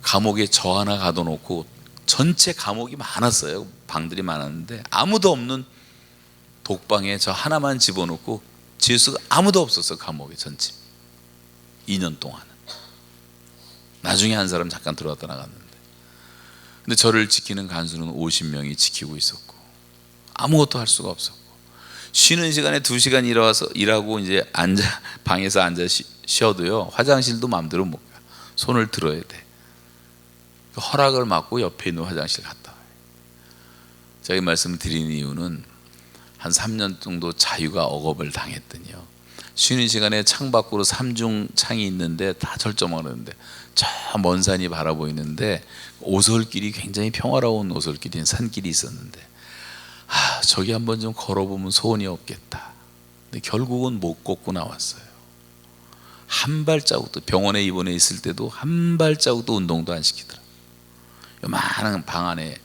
감옥에 저 하나 가둬놓고 전체 감옥이 많았어요. 방들이 많았는데 아무도 없는 독방에 저 하나만 집어넣고 지수가 아무도 없었어. 감옥에 전체 2년 동안은. 나중에 한 사람 잠깐 들어왔다 나갔는데 근데 저를 지키는 간수는 50명이 지키고 있었고 아무것도 할 수가 없었고 쉬는 시간에 2시간 일하고 이제 방에서 앉아 쉬어도요 화장실도 마음대로 못 가. 손을 들어야 돼. 허락을 받고 옆에 있는 화장실 갔다 와요. 제가 이 말씀을 드리는 이유는 한 3년 정도 자유가 억압을 당했더니요 쉬는 시간에 창밖으로 3중 창이 있는데 다 철조망하는데 저 먼 산이 바라보이는데 오솔길이 굉장히 평화로운 오솔길인 산길이 있었는데 저기 한번 좀 걸어보면 소원이 없겠다. 근데 결국은 못 걷고 나왔어요. 한 발자국도 병원에 입원해 있을 때도 한 발자국도 운동도 안 시키더라. 요만한 방 안에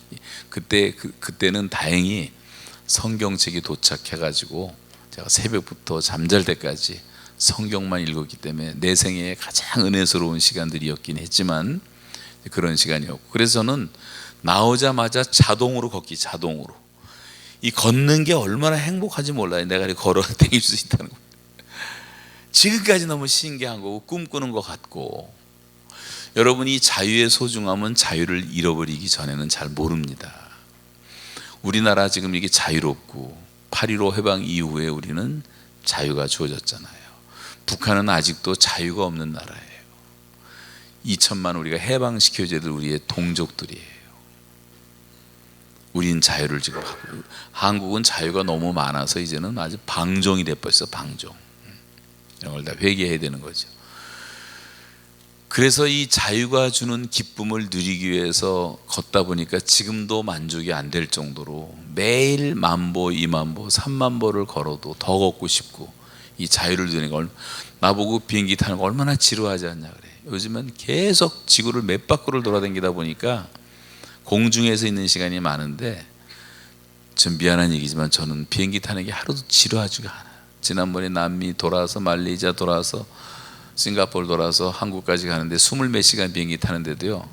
그때는 다행히 성경책이 도착해가지고 제가 새벽부터 잠잘 때까지 성경만 읽었기 때문에 내 생애에 가장 은혜스러운 시간들이었긴 했지만 그런 시간이었고 그래서 저는 나오자마자 자동으로 걷기 자동으로 이 걷는 게 얼마나 행복한지 몰라요. 내가 이렇게 걸어 다닐 수 있다는 거 지금까지 너무 신기한 거고 꿈꾸는 것 같고 여러분이 자유의 소중함은 자유를 잃어버리기 전에는 잘 모릅니다. 우리나라 지금 이게 자유롭고 8.15 해방 이후에 우리는 자유가 주어졌잖아요. 북한은 아직도 자유가 없는 나라예요. 2천만 우리가 해방시켜줘야 우리의 동족들이에요. 우린 자유를 지금 하고 한국은 자유가 너무 많아서 이제는 아주 방종이 돼버렸어. 방종. 이런 걸 다 회개해야 되는 거죠. 그래서 이 자유가 주는 기쁨을 누리기 위해서 걷다 보니까 지금도 만족이 안 될 정도로 매일 10,000보, 20,000보, 30,000보를 걸어도 더 걷고 싶고 이 자유를 누리니까 나보고 비행기 타는 거 얼마나 지루하지 않냐 그래. 요즘은 계속 지구를 몇 바퀴를 돌아다니다 보니까 공중에서 있는 시간이 많은데 좀 미안한 얘기지만 저는 비행기 타는 게 하루도 지루하지가 않아요. 지난번에 남미 돌아서 말레이시아 돌아서 싱가포르 돌아서 한국까지 가는데 20몇 시간 비행기 타는데도요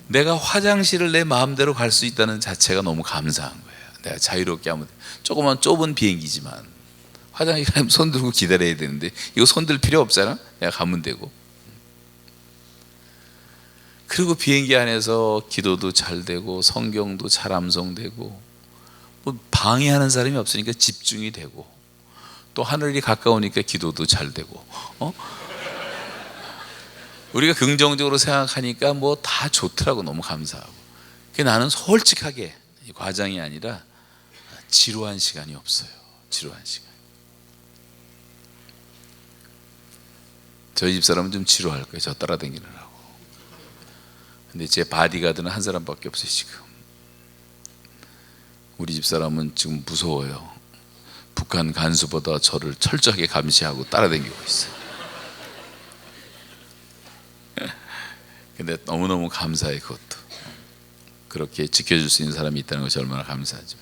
내가 화장실을 내 마음대로 갈 수 있다는 자체가 너무 감사한 거예요. 내가 자유롭게 하면 조그만 좁은 비행기지만 화장실 가면 손 들고 기다려야 되는데 이거 손 들 필요 없잖아. 내가 가면 되고 그리고 비행기 안에서 기도도 잘 되고 성경도 잘 암송되고 뭐 방해하는 사람이 없으니까 집중이 되고 또 하늘이 가까우니까 기도도 잘 되고 우리가 긍정적으로 생각하니까 뭐 다 좋더라고. 너무 감사하고. 나는 솔직하게 과장이 아니라 지루한 시간이 없어요. 지루한 시간. 저희 집사람은 좀 지루할 거예요. 저 따라다니느라고. 근데 제 바디가드는 한 사람밖에 없어요. 지금 우리 집사람은 지금 무서워요. 북한 간수보다 저를 철저하게 감시하고 따라다니고 있어요. 근데 너무너무 감사해. 그것도 그렇게 지켜줄 수 있는 사람이 있다는 것이 얼마나 감사하죠.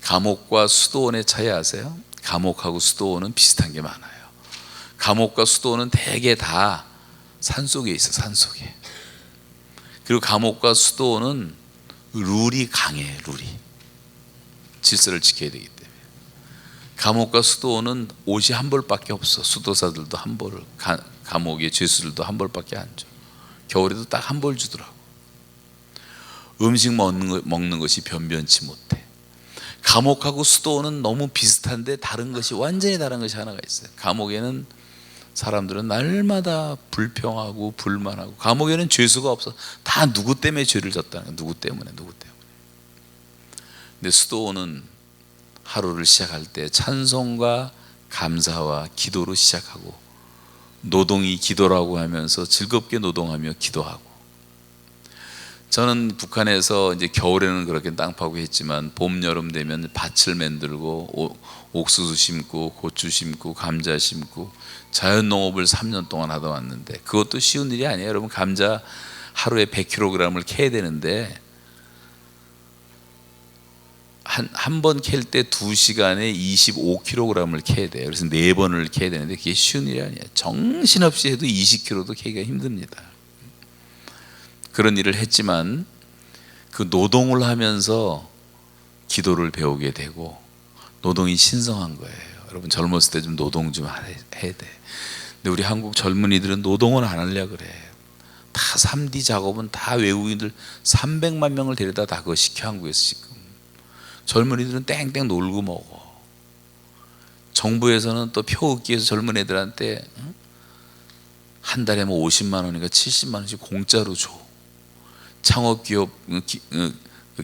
감옥과 수도원의 차이 아세요? 감옥하고 수도원은 비슷한 게 많아요. 감옥과 수도원은 대개 다 산속에 있어, 산속에. 그리고 감옥과 수도원은 룰이 강해, 룰이. 질서를 지켜야 되기 때문에. 감옥과 수도원은 옷이 한 벌밖에 없어. 수도사들도 한 벌을, 감옥의 죄수들도 한 벌밖에 안 줘. 겨울에도 딱 한 벌 주더라고. 음식 먹는 것이 변변치 못해. 감옥하고 수도원은 너무 비슷한데 다른 것이, 완전히 다른 것이 하나가 있어요. 감옥에는 사람들은 날마다 불평하고 불만하고, 감옥에는 죄수가 없어. 다 누구 때문에 죄를 졌다는 거야. 누구 때문에. 근데 수도원은 하루를 시작할 때 찬송과 감사와 기도로 시작하고, 노동이 기도라고 하면서 즐겁게 노동하며 기도하고. 저는 북한에서 이제 겨울에는 그렇게 땅 파고 했지만 봄, 여름 되면 밭을 만들고 옥수수 심고 고추 심고 감자 심고 자연농업을 3년 동안 하다 왔는데, 그것도 쉬운 일이 아니에요. 여러분, 감자 하루에 100kg을 캐야 되는데 한 번 캘 때 2시간에 25kg을 캐야 돼요. 그래서 4번을 캐야 되는데 그게 쉬운 일이 아니에요. 정신없이 해도 20kg도 캐기가 힘듭니다. 그런 일을 했지만 그 노동을 하면서 기도를 배우게 되고, 노동이 신성한 거예요. 여러분, 젊었을 때 좀 노동 좀 해야 돼. 근데 우리 한국 젊은이들은 노동을 안 하려고 그래. 다 3D 작업은 다 외국인들 300만 명을 데려다 다 그거 시켜, 한국에서 지금. 젊은이들은 땡땡 놀고 먹어. 정부에서는 또 표 얻기 위해서 젊은 애들한테 한 달에 뭐 50만 원인가 70만 원씩 공짜로 줘. 창업기업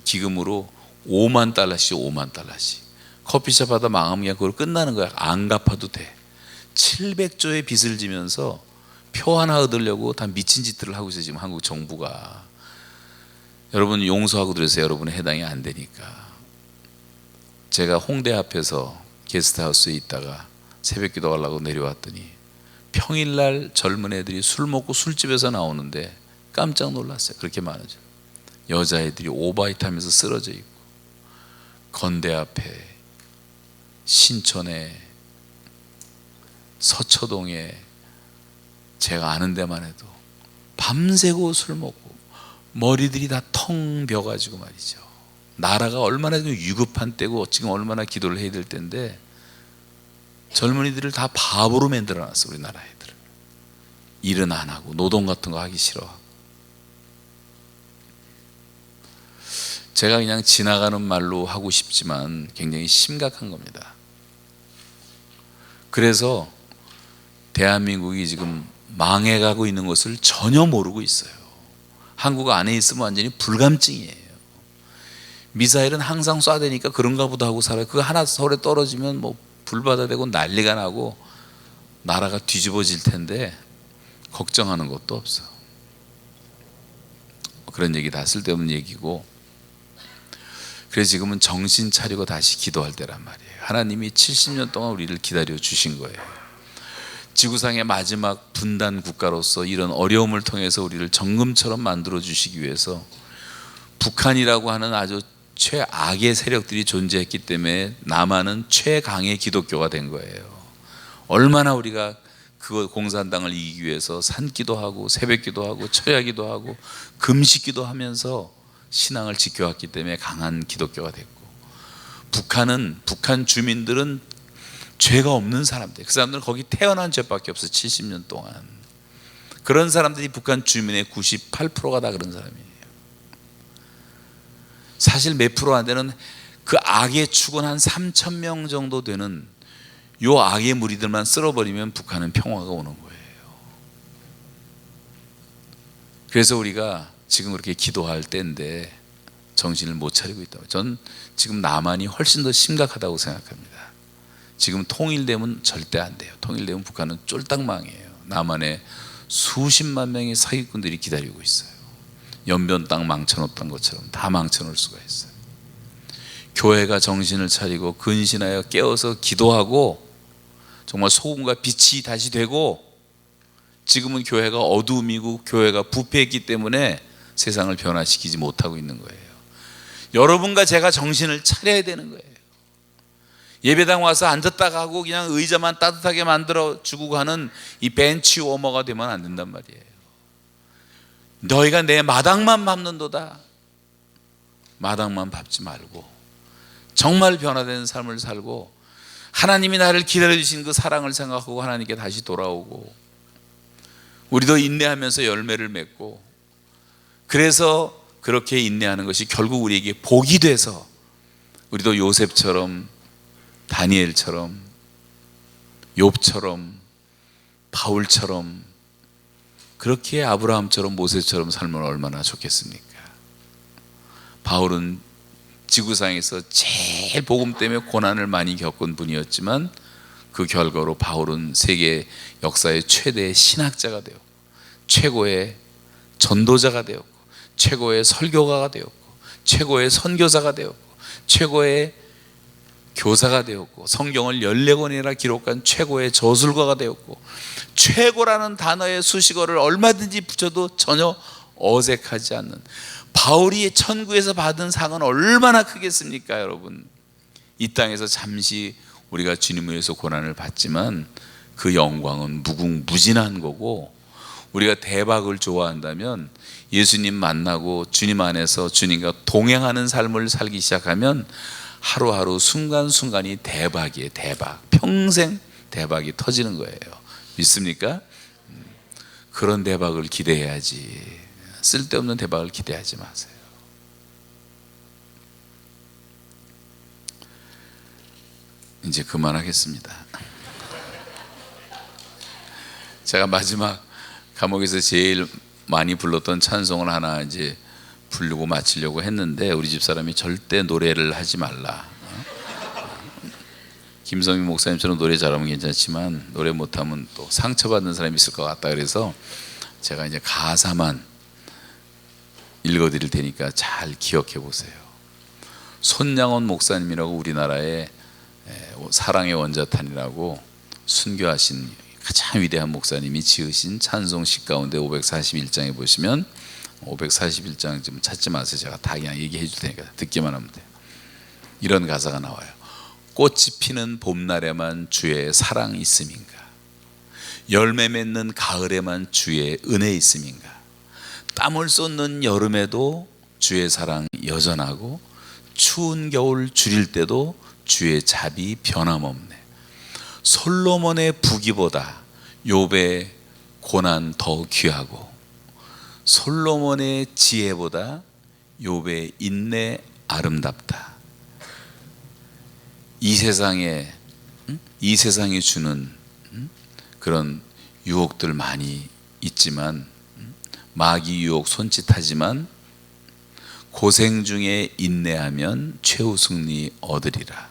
기금으로 5만 달러씩. 커피숍 하다 망하면 그걸 끝나는 거야. 안 갚아도 돼. 700조의 빚을 지면서 표 하나 얻으려고 다 미친 짓들을 하고 있어요, 지금 한국 정부가. 여러분 용서하고 그러세요. 여러분은 해당이 안 되니까. 제가 홍대 앞에서 게스트하우스에 있다가 새벽 기도 하려고 내려왔더니 평일날 젊은 애들이 술 먹고 술집에서 나오는데 깜짝 놀랐어요. 그렇게 많아져. 여자애들이 오바이트 하면서 쓰러져 있고, 건대 앞에, 신촌에, 서초동에, 제가 아는 데만 해도 밤새고 술 먹고 머리들이 다 텅 비어가지고 말이죠. 나라가 얼마나 위급한 때고 지금 얼마나 기도를 해야 될 때인데 젊은이들을 다 바보로 만들어놨어, 우리나라 애들을. 일은 안 하고 노동 같은 거 하기 싫어하고. 제가 그냥 지나가는 말로 하고 싶지만 굉장히 심각한 겁니다. 그래서 대한민국이 지금 망해가고 있는 것을 전혀 모르고 있어요. 한국 안에 있으면 완전히 불감증이에요. 미사일은 항상 쏴대니까 그런가 보다 하고 살아요. 그거 하나 서울에 떨어지면 뭐 불바다되고 난리가 나고 나라가 뒤집어질 텐데 걱정하는 것도 없어. 그런 얘기 다 쓸데없는 얘기고. 그래서 지금은 정신 차리고 다시 기도할 때란 말이에요. 하나님이 70년 동안 우리를 기다려 주신 거예요. 지구상의 마지막 분단 국가로서 이런 어려움을 통해서 우리를 정금처럼 만들어 주시기 위해서 북한이라고 하는 아주 최악의 세력들이 존재했기 때문에 남한은 최강의 기독교가 된 거예요. 얼마나 우리가 그 공산당을 이기기 위해서 산기도 하고 새벽기도 하고 철야기도 하고 금식기도 하면서 신앙을 지켜왔기 때문에 강한 기독교가 됐고, 북한 주민들은 죄가 없는 사람들, 그 사람들은 거기 태어난 죄밖에 없어. 70년 동안 그런 사람들이 북한 주민의 98%가 다 그런 사람이에요. 사실 몇 프로 안 되는 그 악의 축은 한 3,000명 정도 되는 요 악의 무리들만 쓸어버리면 북한은 평화가 오는 거예요. 그래서 우리가 지금 그렇게 기도할 때인데 정신을 못 차리고 있다고. 전 지금 남한이 훨씬 더 심각하다고 생각합니다. 지금 통일되면 절대 안 돼요. 통일되면 북한은 쫄딱 망해요. 남한에 수십만 명의 사기꾼들이 기다리고 있어요. 연변 땅 망쳐놓던 것처럼 다 망쳐놓을 수가 있어요. 교회가 정신을 차리고 근신하여 깨어서 기도하고 정말 소금과 빛이 다시 되고, 지금은 교회가 어두움이고 교회가 부패했기 때문에 세상을 변화시키지 못하고 있는 거예요. 여러분과 제가 정신을 차려야 되는 거예요. 예배당 와서 앉았다 가고 그냥 의자만 따뜻하게 만들어 주고 가는 이 벤치 워머가 되면 안 된단 말이에요. 너희가 내 마당만 밟는도다. 마당만 밟지 말고 정말 변화된 삶을 살고 하나님이 나를 기다려주신 그 사랑을 생각하고 하나님께 다시 돌아오고, 우리도 인내하면서 열매를 맺고, 그래서 그렇게 인내하는 것이 결국 우리에게 복이 돼서 우리도 요셉처럼, 다니엘처럼, 욥처럼, 바울처럼, 그렇게 아브라함처럼, 모세처럼 살면 얼마나 좋겠습니까? 바울은 지구상에서 제일 복음 때문에 고난을 많이 겪은 분이었지만 그 결과로 바울은 세계 역사의 최대의 신학자가 되었고, 최고의 전도자가 되었고, 최고의 설교가가 되었고, 최고의 선교사가 되었고, 최고의 교사가 되었고, 성경을 14권이나 기록한 최고의 저술가가 되었고, 최고라는 단어의 수식어를 얼마든지 붙여도 전혀 어색하지 않는, 바울이 천국에서 받은 상은 얼마나 크겠습니까 여러분? 이 땅에서 잠시 우리가 주님을 위해서 고난을 받지만 그 영광은 무궁무진한 거고, 우리가 대박을 좋아한다면 예수님 만나고 주님 안에서 주님과 동행하는 삶을 살기 시작하면 하루하루 순간순간이 대박이에요. 대박. 평생 대박이 터지는 거예요. 믿습니까? 그런 대박을 기대해야지. 쓸데없는 대박을 기대하지 마세요. 이제 그만하겠습니다. 제가 마지막 감옥에서 제일 많이 불렀던 찬송을 하나 이제 부르고 마치려고 했는데 우리 집사람이 절대 노래를 하지 말라. 김성민 목사님처럼 노래 잘하면 괜찮지만 노래 못하면 또 상처받는 사람이 있을 것 같다. 그래서 제가 이제 가사만 읽어드릴 테니까 잘 기억해 보세요. 손양원 목사님이라고 우리나라의 사랑의 원자탄이라고 순교하신 가장 위대한 목사님이 지으신 찬송식 가운데 541장에 보시면, 541장 좀 찾지 마세요. 제가 다 그냥 얘기해 줄 테니까 듣기만 하면 돼요. 이런 가사가 나와요. 꽃이 피는 봄날에만 주의 사랑 있음인가? 열매 맺는 가을에만 주의 은혜 있음인가? 땀을 쏟는 여름에도 주의 사랑 여전하고 추운 겨울 줄일 때도 주의 자비 변함없네. 솔로몬의 부귀보다 욥의 고난 더 귀하고 솔로몬의 지혜보다 욥의 인내 아름답다. 이 세상이 주는 그런 유혹들 많이 있지만, 마귀 유혹 손짓하지만 고생 중에 인내하면 최후 승리 얻으리라.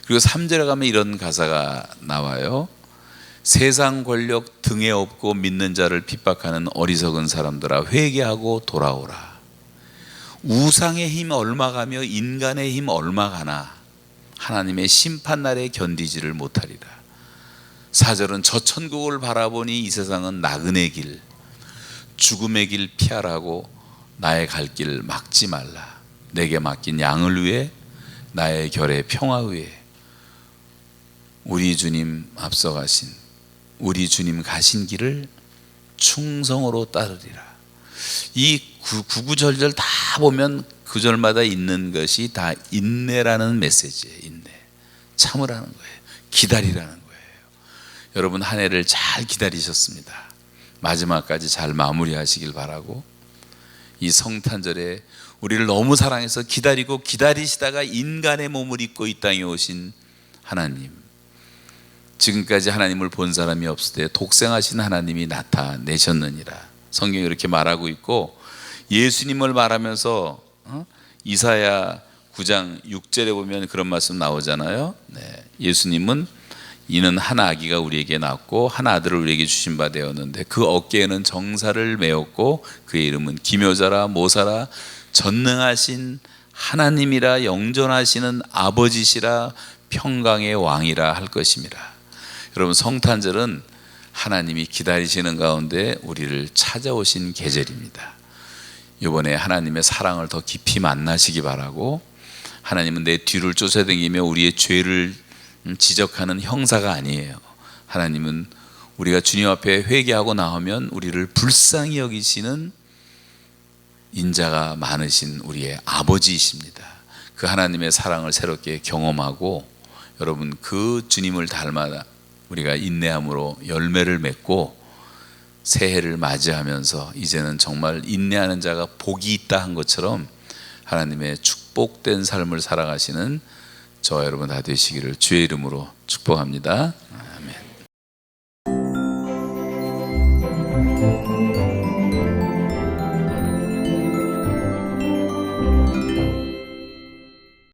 그리고 3절에 가면 이런 가사가 나와요. 세상 권력 등에 업고 믿는 자를 핍박하는 어리석은 사람들아 회개하고 돌아오라. 우상의 힘 얼마 가며 인간의 힘 얼마 가나 하나님의 심판날에 견디지를 못하리라. 4절은 저 천국을 바라보니 이 세상은 나그네 길, 죽음의 길 피하라고 나의 갈 길 막지 말라. 내게 맡긴 양을 위해 나의 결의 평화 위해 우리 주님 앞서가신, 우리 주님 가신 길을 충성으로 따르리라. 이 구구절절 다 보면 구절마다 있는 것이 다 인내라는 메시지예요. 인내, 참으라는 거예요. 기다리라는 거예요. 여러분 한 해를 잘 기다리셨습니다. 마지막까지 잘 마무리하시길 바라고, 이 성탄절에 우리를 너무 사랑해서 기다리고 기다리시다가 인간의 몸을 입고 이 땅에 오신 하나님, 지금까지 하나님을 본 사람이 없을 때 독생하신 하나님이 나타내셨느니라. 성경이 이렇게 말하고 있고, 예수님을 말하면서 이사야 9장 6절에 보면 그런 말씀 나오잖아요. 네, 예수님은 이는 한 아기가 우리에게 낳고 한 아들을 우리에게 주신 바 되었는데 그 어깨에는 정사를 메었고 그의 이름은 기묘자라 모사라 전능하신 하나님이라 영존하시는 아버지시라 평강의 왕이라 할 것입니다. 여러분 성탄절은 하나님이 기다리시는 가운데 우리를 찾아오신 계절입니다. 이번에 하나님의 사랑을 더 깊이 만나시기 바라고, 하나님은 내 뒤를 쫓아다니며 우리의 죄를 지적하는 형사가 아니에요. 하나님은 우리가 주님 앞에 회개하고 나오면 우리를 불쌍히 여기시는 인자가 많으신 우리의 아버지이십니다. 그 하나님의 사랑을 새롭게 경험하고 여러분 그 주님을 닮아 우리가 인내함으로 열매를 맺고 새해를 맞이하면서 이제는 정말 인내하는 자가 복이 있다 한 것처럼 하나님의 축복된 삶을 살아가시는 저와 여러분 다 되시기를 주의 이름으로 축복합니다.